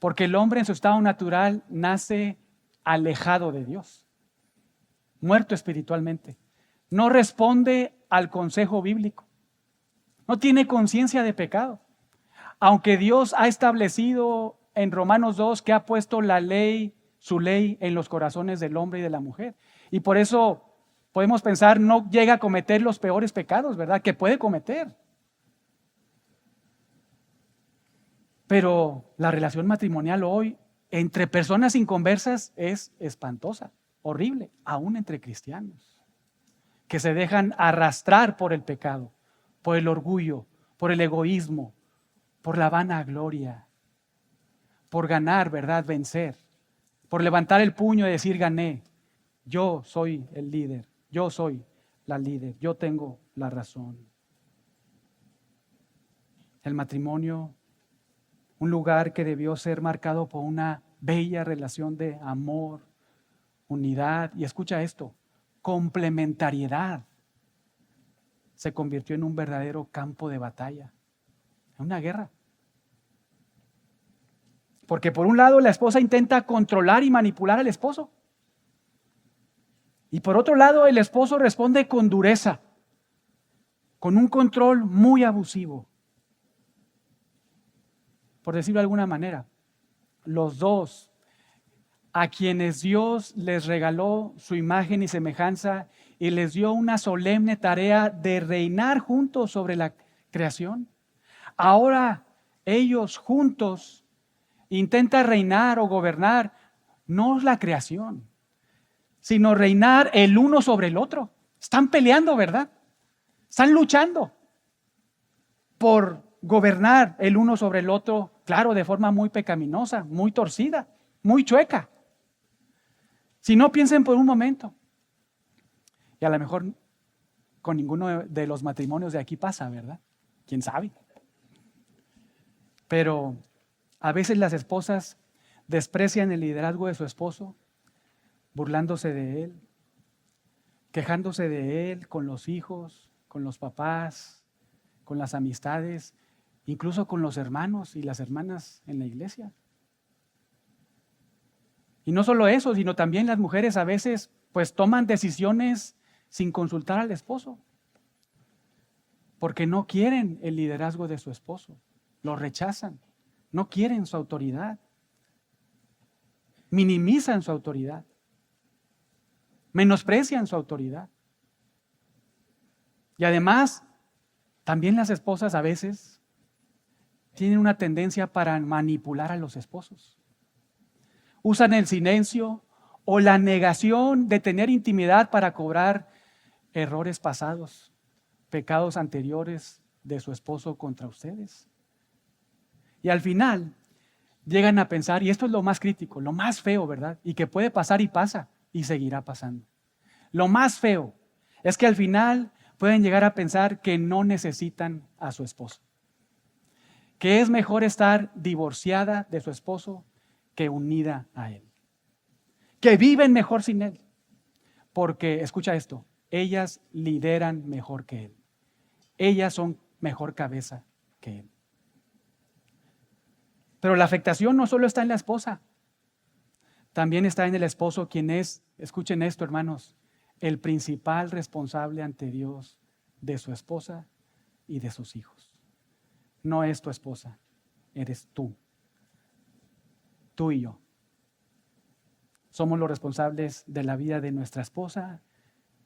A: Porque el hombre en su estado natural nace alejado de Dios, muerto espiritualmente. No responde al consejo bíblico, no tiene conciencia de pecado. Aunque Dios ha establecido en Romanos 2 que ha puesto la ley, su ley en los corazones del hombre y de la mujer. Y por eso podemos pensar, no llega a cometer los peores pecados, ¿verdad?, que puede cometer. Pero la relación matrimonial hoy entre personas inconversas es espantosa, horrible, aún entre cristianos, que se dejan arrastrar por el pecado, por el orgullo, por el egoísmo, por la vanagloria, por ganar, ¿verdad?, vencer, por levantar el puño y decir gané, yo soy el líder, yo soy la líder, yo tengo la razón. El matrimonio, un lugar que debió ser marcado por una bella relación de amor, unidad y, escucha esto, complementariedad, se convirtió en un verdadero campo de batalla, en una guerra. Porque por un lado la esposa intenta controlar y manipular al esposo. Y por otro lado el esposo responde con dureza, con un control muy abusivo. Por decirlo de alguna manera, los dos, a quienes Dios les regaló su imagen y semejanza y les dio una solemne tarea de reinar juntos sobre la creación, ahora ellos juntos intentan reinar o gobernar no la creación, sino reinar el uno sobre el otro. Están peleando, ¿verdad? Están luchando por gobernar el uno sobre el otro, claro, de forma muy pecaminosa, muy torcida, muy chueca. Si no, piensen por un momento. Y a lo mejor con ninguno de los matrimonios de aquí pasa, ¿verdad? ¿Quién sabe? Pero a veces las esposas desprecian el liderazgo de su esposo, burlándose de él, quejándose de él con los hijos, con los papás, con las amistades, incluso con los hermanos y las hermanas en la iglesia. Y no solo eso, sino también las mujeres a veces pues toman decisiones sin consultar al esposo, porque no quieren el liderazgo de su esposo, lo rechazan, no quieren su autoridad, minimizan su autoridad, menosprecian su autoridad. Y además, también las esposas a veces tienen una tendencia para manipular a los esposos. Usan el silencio o la negación de tener intimidad para cobrar errores pasados, pecados anteriores de su esposo contra ustedes. Y al final llegan a pensar, y esto es lo más crítico, lo más feo, ¿verdad? Y que puede pasar y pasa y seguirá pasando. Lo más feo es que al final pueden llegar a pensar que no necesitan a su esposo, que es mejor estar divorciada de su esposo que unida a él, que viven mejor sin él, porque, escucha esto, ellas lideran mejor que él, ellas son mejor cabeza que él. Pero la afectación no solo está en la esposa, también está en el esposo, quien es, escuchen esto, hermanos, el principal responsable ante Dios de su esposa y de sus hijos. No es tu esposa, eres tú. Tú y yo. Somos los responsables de la vida de nuestra esposa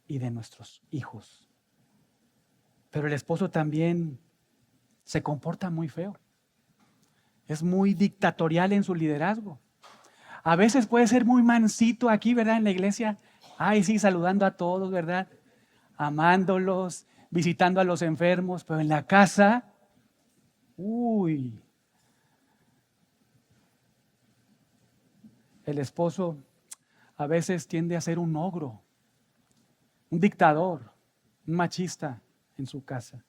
A: y de nuestros hijos. Pero el esposo también se comporta muy feo. Es muy dictatorial en su liderazgo. A veces puede ser muy mansito aquí, ¿verdad? En la iglesia. Ay, sí, saludando a todos, ¿verdad? Amándolos, visitando a los enfermos. Pero en la casa, uy. El esposo a veces tiende a ser un ogro, un dictador, un machista en su casa.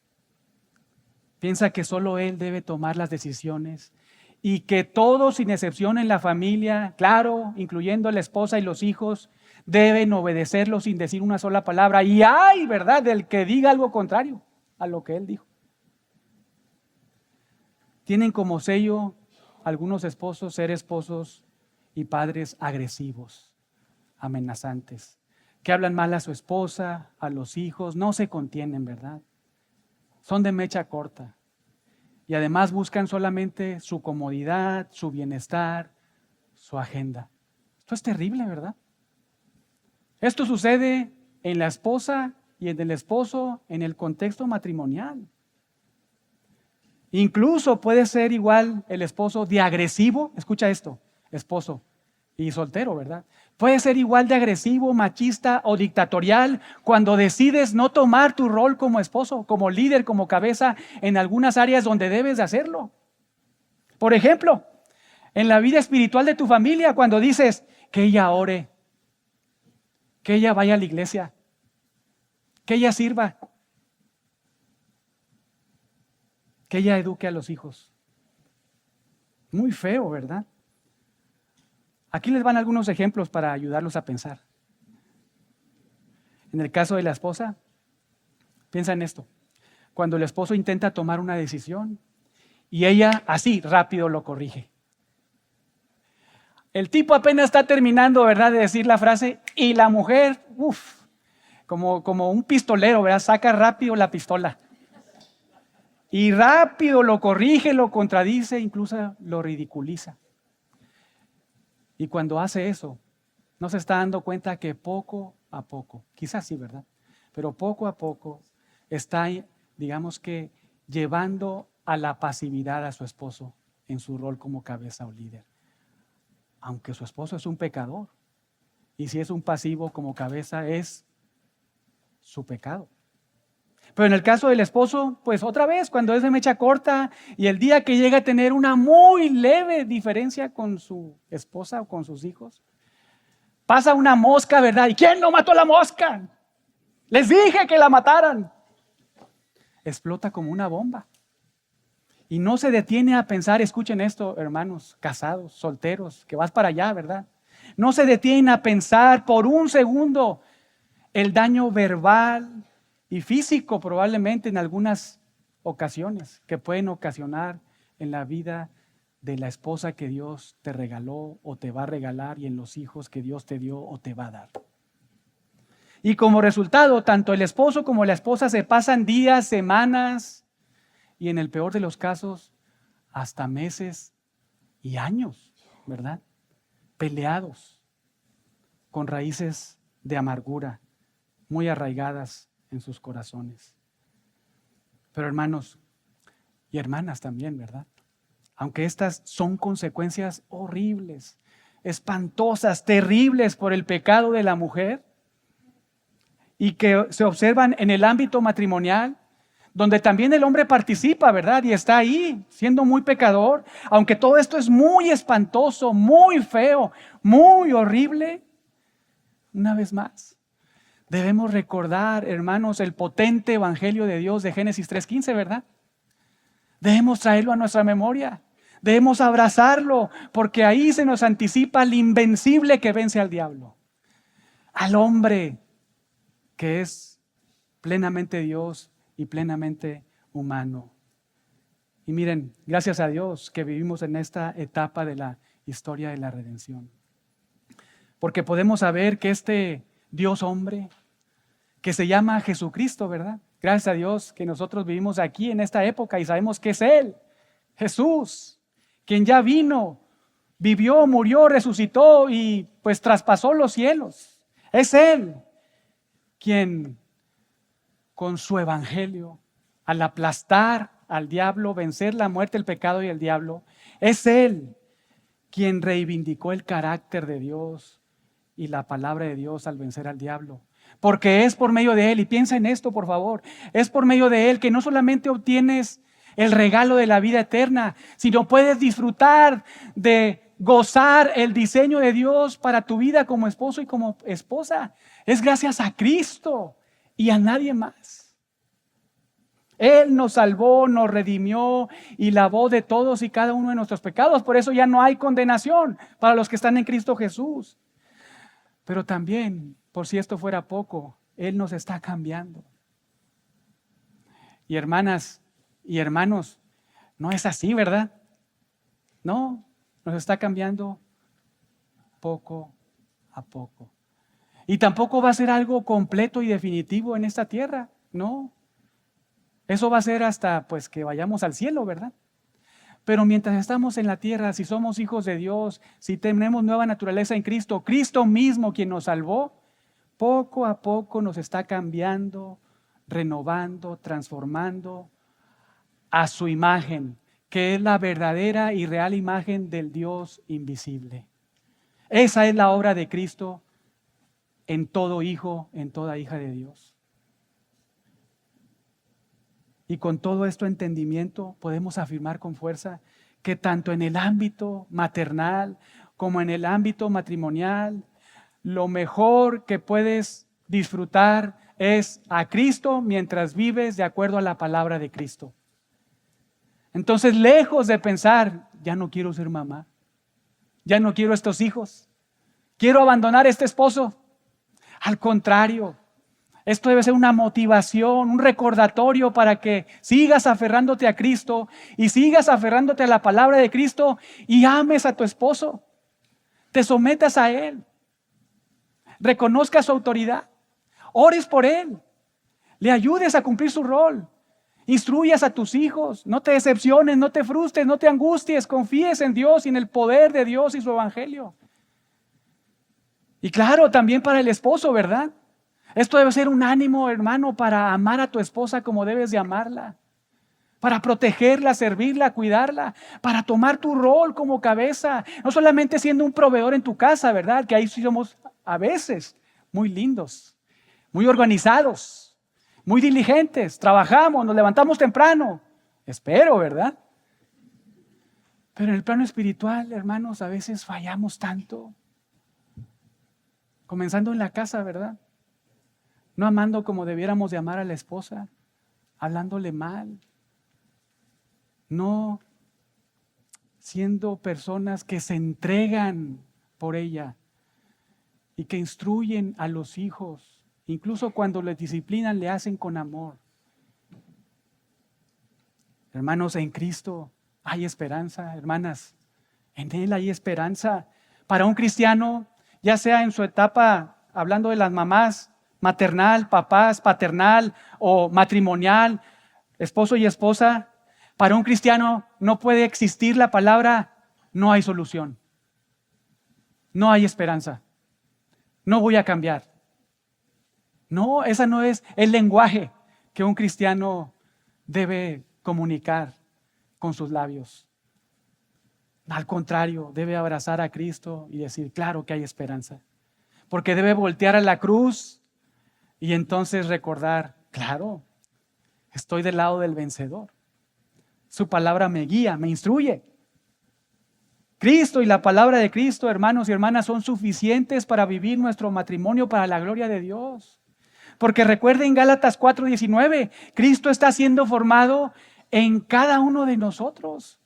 A: Piensa que solo él debe tomar las decisiones y que todos, sin excepción en la familia, claro, incluyendo la esposa y los hijos, deben obedecerlo sin decir una sola palabra. Y hay, ¿verdad?, del que diga algo contrario a lo que él dijo. Tienen como sello algunos esposos ser esposos y padres agresivos, amenazantes, que hablan mal a su esposa, a los hijos, no se contienen, ¿verdad? Son de mecha corta. Y además buscan solamente su comodidad, su bienestar, su agenda. Esto es terrible, ¿verdad? Esto sucede en la esposa y en el esposo en el contexto matrimonial. Incluso puede ser igual el esposo de agresivo, escucha esto, esposo y soltero, ¿verdad? Puede ser igual de agresivo, machista o dictatorial cuando decides no tomar tu rol como esposo, como líder, como cabeza en algunas áreas donde debes de hacerlo. Por ejemplo, en la vida espiritual de tu familia, cuando dices que ella ore, que ella vaya a la iglesia, que ella sirva, que ella eduque a los hijos. Muy feo, ¿verdad? Aquí les van algunos ejemplos para ayudarlos a pensar. En el caso de la esposa, piensa en esto. Cuando el esposo intenta tomar una decisión y ella así rápido lo corrige. El tipo apenas está terminando, ¿verdad?, de decir la frase y la mujer, como un pistolero, ¿verdad?, saca rápido la pistola. Y rápido lo corrige, lo contradice, incluso lo ridiculiza. Y cuando hace eso, no se está dando cuenta que poco a poco, quizás sí, ¿verdad?, pero poco a poco está, digamos que, llevando a la pasividad a su esposo en su rol como cabeza o líder. Aunque su esposo es un pecador, y si es un pasivo como cabeza, es su pecado. Pero en el caso del esposo, pues otra vez, cuando es de mecha corta y el día que llega a tener una muy leve diferencia con su esposa o con sus hijos, pasa una mosca, ¿verdad? ¿Y quién no mató a la mosca? Les dije que la mataran. Explota como una bomba. Y no se detiene a pensar, escuchen esto, hermanos, casados, solteros, que vas para allá, ¿verdad? No se detienen a pensar por un segundo el daño verbal y físico probablemente en algunas ocasiones que pueden ocasionar en la vida de la esposa que Dios te regaló o te va a regalar y en los hijos que Dios te dio o te va a dar. Y como resultado, tanto el esposo como la esposa se pasan días, semanas y en el peor de los casos, hasta meses y años, ¿verdad?, peleados con raíces de amargura muy arraigadas en sus corazones. Pero hermanos y hermanas también, ¿verdad?, aunque estas son consecuencias horribles, espantosas, terribles por el pecado de la mujer y que se observan en el ámbito matrimonial, donde también el hombre participa, ¿verdad?, y está ahí siendo muy pecador, aunque todo esto es muy espantoso, muy feo, muy horrible. Una vez más, debemos recordar, hermanos, el potente evangelio de Dios de Génesis 3:15, ¿verdad? Debemos traerlo a nuestra memoria, debemos abrazarlo, porque ahí se nos anticipa el invencible que vence al diablo, al hombre que es plenamente Dios y plenamente humano. Y miren, gracias a Dios que vivimos en esta etapa de la historia de la redención, porque podemos saber que este Dios hombre que se llama Jesucristo, ¿verdad? Gracias a Dios que nosotros vivimos aquí en esta época y sabemos que es Él, Jesús, quien ya vino, vivió, murió, resucitó y pues traspasó los cielos. Es Él quien con su evangelio, al aplastar al diablo, vencer la muerte, el pecado y el diablo, es Él quien reivindicó el carácter de Dios y la palabra de Dios al vencer al diablo. Porque es por medio de Él, y piensa en esto por favor, es por medio de Él que no solamente obtienes el regalo de la vida eterna, sino puedes disfrutar de gozar el diseño de Dios para tu vida como esposo y como esposa. Es gracias a Cristo y a nadie más. Él nos salvó, nos redimió y lavó de todos y cada uno de nuestros pecados. Por eso ya no hay condenación para los que están en Cristo Jesús. Pero también, por si esto fuera poco, Él nos está cambiando. Y hermanas y hermanos, no es así, ¿verdad? No, nos está cambiando poco a poco. Y tampoco va a ser algo completo y definitivo en esta tierra, no. Eso va a ser hasta pues que vayamos al cielo, ¿verdad? Pero mientras estamos en la tierra, si somos hijos de Dios, si tenemos nueva naturaleza en Cristo, Cristo mismo quien nos salvó, poco a poco nos está cambiando, renovando, transformando a su imagen, que es la verdadera y real imagen del Dios invisible. Esa es la obra de Cristo en todo hijo, en toda hija de Dios. Y con todo esto entendimiento podemos afirmar con fuerza que tanto en el ámbito maternal como en el ámbito matrimonial, lo mejor que puedes disfrutar es a Cristo mientras vives de acuerdo a la palabra de Cristo. Entonces, lejos de pensar, ya no quiero ser mamá, ya no quiero estos hijos, quiero abandonar este esposo. Al contrario, esto debe ser una motivación, un recordatorio para que sigas aferrándote a Cristo y sigas aferrándote a la palabra de Cristo y ames a tu esposo, te sometas a Él, reconozcas su autoridad, ores por Él, le ayudes a cumplir su rol, instruyas a tus hijos, no te decepciones, no te frustres, no te angusties, confíes en Dios y en el poder de Dios y su evangelio. Y claro, también para el esposo, ¿verdad? Esto debe ser un ánimo, hermano, para amar a tu esposa como debes de amarla, para protegerla, servirla, cuidarla, para tomar tu rol como cabeza, no solamente siendo un proveedor en tu casa, ¿verdad? Que ahí sí somos a veces muy lindos, muy organizados, muy diligentes, trabajamos, nos levantamos temprano, espero, ¿verdad? Pero en el plano espiritual, hermanos, a veces fallamos tanto, comenzando en la casa, ¿verdad? No amando como debiéramos de amar a la esposa, hablándole mal, no siendo personas que se entregan por ella y que instruyen a los hijos, incluso cuando les disciplinan, le hacen con amor. Hermanos, en Cristo hay esperanza, hermanas, en Él hay esperanza. Para un cristiano, ya sea en su etapa, hablando de las mamás, maternal, papás, paternal o matrimonial, esposo y esposa, para un cristiano no puede existir la palabra no hay solución, no hay esperanza, no voy a cambiar. No, esa no es el lenguaje que un cristiano debe comunicar con sus labios. Al contrario, debe abrazar a Cristo y decir, claro que hay esperanza, porque debe voltear a la cruz y entonces recordar, claro, estoy del lado del vencedor. Su palabra me guía, me instruye. Cristo y la palabra de Cristo, hermanos y hermanas, son suficientes para vivir nuestro matrimonio para la gloria de Dios. Porque recuerden Gálatas 4:19, Cristo está siendo formado en cada uno de nosotros.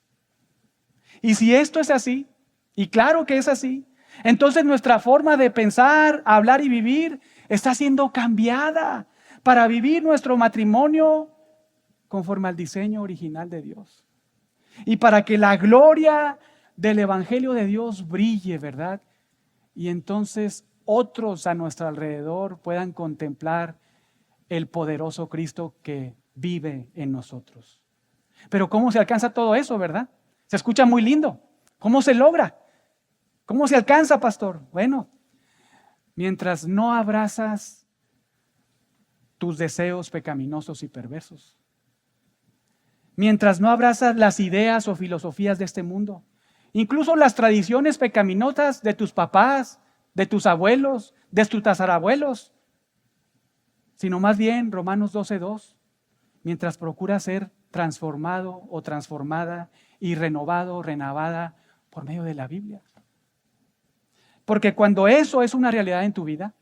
A: Y si esto es así, y claro que es así, entonces nuestra forma de pensar, hablar y vivir está siendo cambiada para vivir nuestro matrimonio conforme al diseño original de Dios. Y para que la gloria del Evangelio de Dios brille, ¿verdad? Y entonces otros a nuestro alrededor puedan contemplar el poderoso Cristo que vive en nosotros. Pero ¿cómo se alcanza todo eso, verdad? Se escucha muy lindo. ¿Cómo se logra? ¿Cómo se alcanza, pastor? Bueno, mientras no abrazas tus deseos pecaminosos y perversos, mientras no abrazas las ideas o filosofías de este mundo, incluso las tradiciones pecaminosas de tus papás, de tus abuelos, de tus tatarabuelos, sino más bien Romanos 12:2, mientras procuras ser transformado o transformada y renovado o renovada por medio de la Biblia. Porque cuando eso es una realidad en tu vida,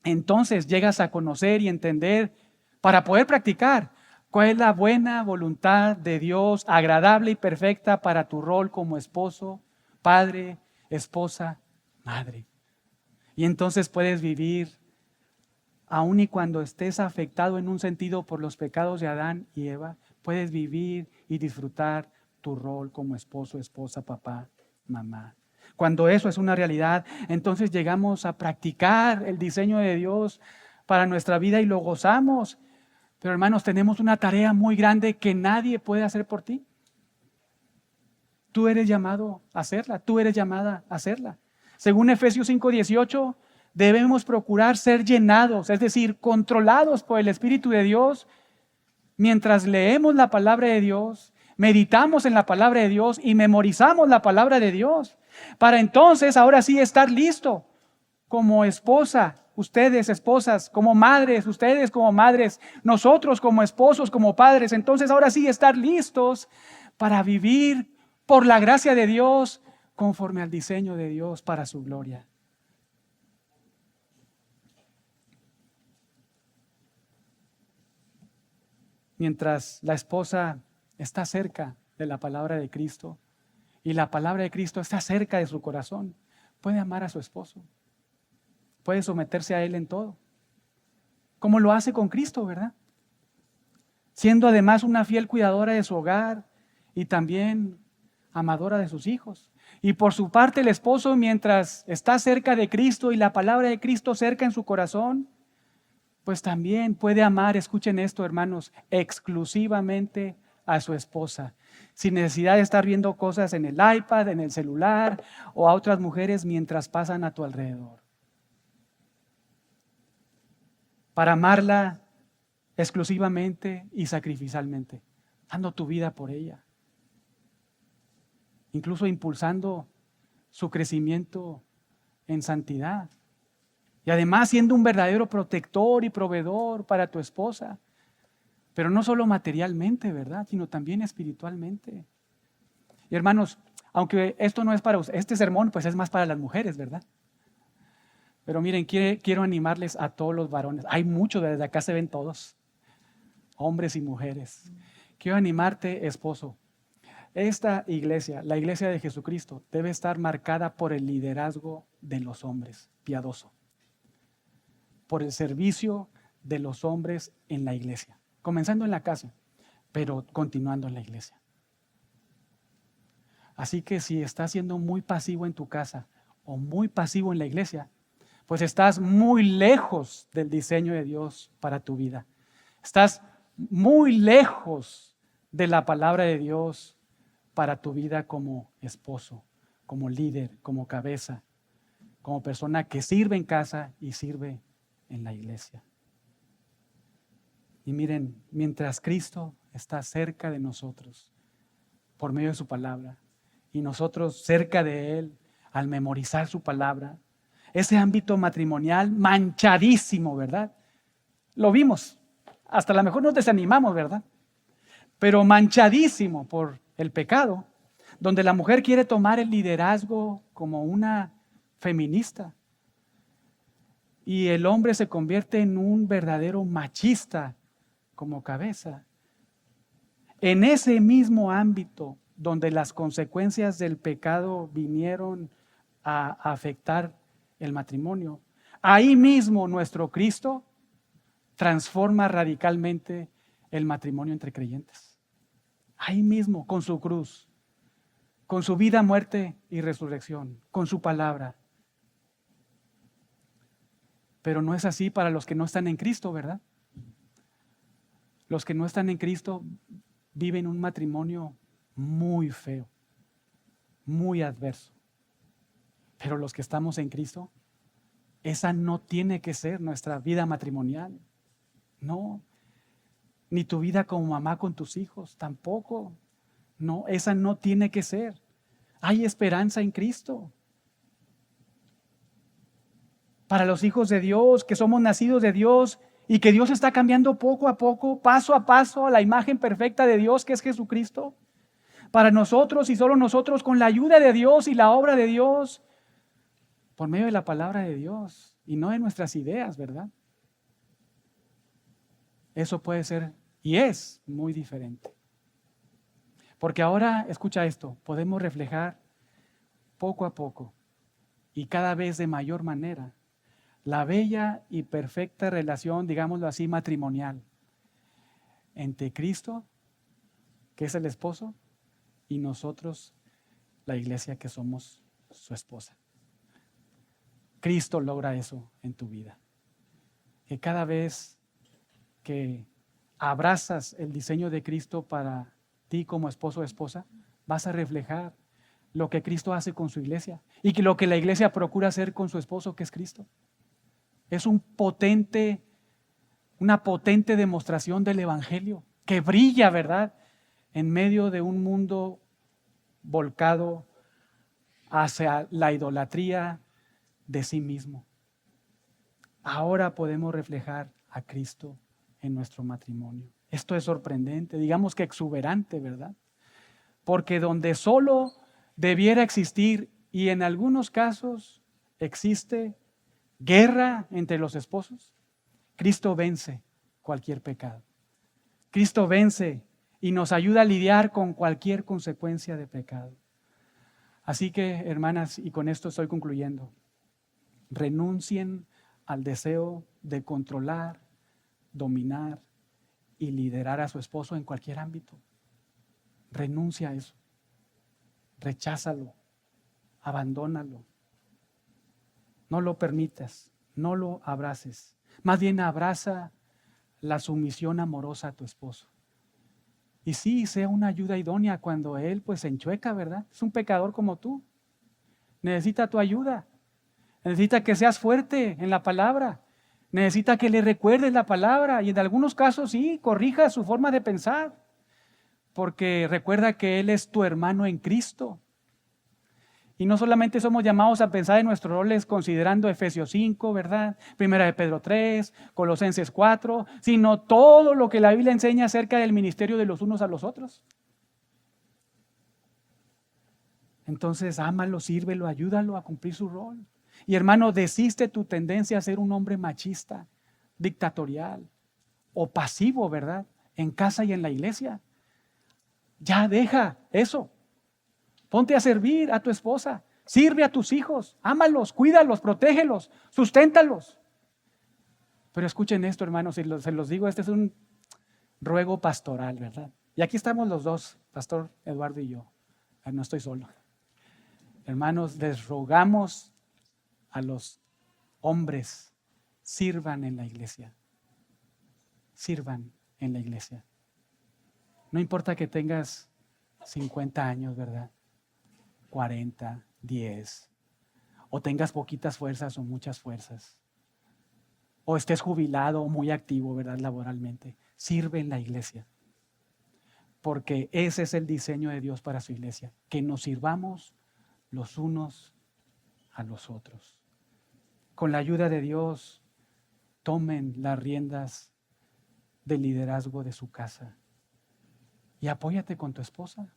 A: entonces llegas a conocer y entender para poder practicar cuál es la buena voluntad de Dios, agradable y perfecta para tu rol como esposo, padre, esposa, madre. Y entonces puedes vivir, aun y cuando estés afectado en un sentido por los pecados de Adán y Eva, puedes vivir y disfrutar tu rol como esposo, esposa, papá, mamá. Cuando eso es una realidad, entonces llegamos a practicar el diseño de Dios para nuestra vida y lo gozamos. Pero hermanos, tenemos una tarea muy grande que nadie puede hacer por ti. Tú eres llamado a hacerla, tú eres llamada a hacerla. Según Efesios 5:18, debemos procurar ser llenados, es decir, controlados por el Espíritu de Dios mientras leemos la palabra de Dios, meditamos en la palabra de Dios y memorizamos la palabra de Dios. Para entonces, ahora sí, estar listo como esposa, ustedes esposas, como madres, ustedes como madres, nosotros como esposos, como padres. Entonces, ahora sí, estar listos para vivir por la gracia de Dios conforme al diseño de Dios para su gloria. Mientras la esposa está cerca de la palabra de Cristo y la palabra de Cristo está cerca de su corazón, puede amar a su esposo, puede someterse a él en todo, como lo hace con Cristo, ¿verdad? Siendo además una fiel cuidadora de su hogar y también amadora de sus hijos. Y por su parte el esposo, mientras está cerca de Cristo y la palabra de Cristo cerca en su corazón, pues también puede amar, escuchen esto hermanos, exclusivamente a su esposa, sin necesidad de estar viendo cosas en el iPad, en el celular o a otras mujeres mientras pasan a tu alrededor. Para amarla exclusivamente y sacrificialmente, dando tu vida por ella, incluso impulsando su crecimiento en santidad. Y además siendo un verdadero protector y proveedor para tu esposa. Pero no solo materialmente, ¿verdad? Sino también espiritualmente. Y hermanos, aunque esto no es para ustedes, este sermón pues es más para las mujeres, ¿verdad? Pero miren, quiero animarles a todos los varones. Hay muchos, desde acá se ven todos, hombres y mujeres. Quiero animarte, esposo. Esta iglesia, la iglesia de Jesucristo, debe estar marcada por el liderazgo de los hombres, piadoso. Por el servicio de los hombres en la iglesia, comenzando en la casa, pero continuando en la iglesia. Así que si estás siendo muy pasivo en tu casa o muy pasivo en la iglesia, pues estás muy lejos del diseño de Dios para tu vida. Estás muy lejos de la palabra de Dios para tu vida como esposo, como líder, como cabeza, como persona que sirve en casa y sirve en la iglesia. Y miren, mientras Cristo está cerca de nosotros por medio de su palabra y nosotros cerca de Él al memorizar su palabra, ese ámbito matrimonial manchadísimo, ¿verdad? Lo vimos, hasta a lo mejor nos desanimamos, ¿verdad? Pero manchadísimo por el pecado, donde la mujer quiere tomar el liderazgo como una feminista. Y el hombre se convierte en un verdadero machista como cabeza. En ese mismo ámbito donde las consecuencias del pecado vinieron a afectar el matrimonio, ahí mismo nuestro Cristo transforma radicalmente el matrimonio entre creyentes. Ahí mismo, con su cruz, con su vida, muerte y resurrección, con su palabra. Pero no es así para los que no están en Cristo, ¿verdad? Los que no están en Cristo viven un matrimonio muy feo, muy adverso. Pero los que estamos en Cristo, esa no tiene que ser nuestra vida matrimonial. No. Ni tu vida como mamá con tus hijos, tampoco. No, esa no tiene que ser. Hay esperanza en Cristo. Para los hijos de Dios, que somos nacidos de Dios y que Dios está cambiando poco a poco, paso a paso, a la imagen perfecta de Dios que es Jesucristo. Para nosotros y solo nosotros, con la ayuda de Dios y la obra de Dios, por medio de la palabra de Dios y no de nuestras ideas, ¿verdad? Eso puede ser y es muy diferente. Porque ahora, escucha esto, podemos reflejar poco a poco y cada vez de mayor manera la bella y perfecta relación, digámoslo así, matrimonial entre Cristo, que es el esposo, y nosotros, la iglesia, que somos su esposa. Cristo logra eso en tu vida. Que cada vez que abrazas el diseño de Cristo para ti como esposo o esposa, vas a reflejar lo que Cristo hace con su iglesia y que lo que la iglesia procura hacer con su esposo, que es Cristo. Es una potente demostración del evangelio que brilla, ¿verdad?, en medio de un mundo volcado hacia la idolatría de sí mismo. Ahora podemos reflejar a Cristo en nuestro matrimonio. Esto es sorprendente, digamos que exuberante, ¿verdad? Porque donde solo debiera existir, y en algunos casos existe, guerra entre los esposos, Cristo vence cualquier pecado. Cristo vence y nos ayuda a lidiar con cualquier consecuencia de pecado. Así que, hermanas, y con esto estoy concluyendo, renuncien al deseo de controlar, dominar y liderar a su esposo en cualquier ámbito. Renuncia a eso. Recházalo. Abandónalo. No lo permitas. No lo abraces. Más bien abraza la sumisión amorosa a tu esposo. Y sí, sea una ayuda idónea cuando él pues se enchueca, ¿verdad? Es un pecador como tú. Necesita tu ayuda. Necesita que seas fuerte en la palabra. Necesita que le recuerdes la palabra y en algunos casos sí, corrija su forma de pensar. Porque recuerda que él es tu hermano en Cristo. Y no solamente somos llamados a pensar en nuestros roles considerando Efesios 5, ¿verdad? Primera de Pedro 3, Colosenses 4, sino todo lo que la Biblia enseña acerca del ministerio de los unos a los otros. Entonces, ámalo, sírvelo, ayúdalo a cumplir su rol. Y hermano, desiste tu tendencia a ser un hombre machista, dictatorial o pasivo, ¿verdad? En casa y en la iglesia. Ya deja eso. Ponte a servir a tu esposa, sirve a tus hijos, ámalos, cuídalos, protégelos, susténtalos. Pero escuchen esto, hermanos, se los digo, este es un ruego pastoral, ¿verdad? Y aquí estamos los dos, Pastor Eduardo y yo. No estoy solo. Hermanos, les rogamos a los hombres, sirvan en la iglesia. Sirvan en la iglesia. No importa que tengas 50 años, ¿verdad? 40, 10, o tengas poquitas fuerzas o muchas fuerzas, o estés jubilado o muy activo, ¿verdad? Laboralmente, sirve en la iglesia, porque ese es el diseño de Dios para su iglesia, que nos sirvamos los unos a los otros. Con la ayuda de Dios, tomen las riendas del liderazgo de su casa y apóyate con tu esposa.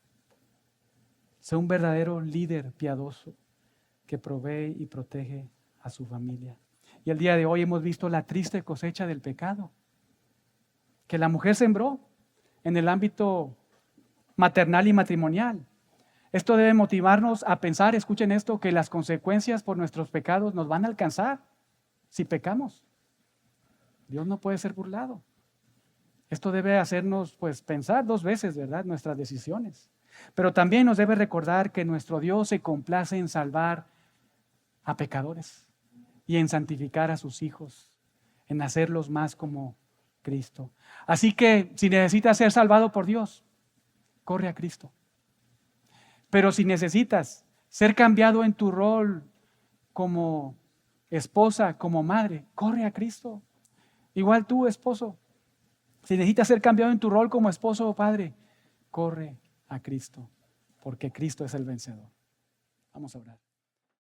A: Sé un verdadero líder piadoso que provee y protege a su familia. Y el día de hoy hemos visto la triste cosecha del pecado que la mujer sembró en el ámbito maternal y matrimonial. Esto debe motivarnos a pensar, escuchen esto, que las consecuencias por nuestros pecados nos van a alcanzar si pecamos. Dios no puede ser burlado. Esto debe hacernos pues pensar 2 veces, ¿verdad?, nuestras decisiones. Pero también nos debe recordar que nuestro Dios se complace en salvar a pecadores y en santificar a sus hijos, en hacerlos más como Cristo. Así que si necesitas ser salvado por Dios, corre a Cristo. Pero si necesitas ser cambiado en tu rol como esposa, como madre, corre a Cristo. Igual tú, esposo, si necesitas ser cambiado en tu rol como esposo o padre, corre a Cristo, porque Cristo es el vencedor. Vamos a orar.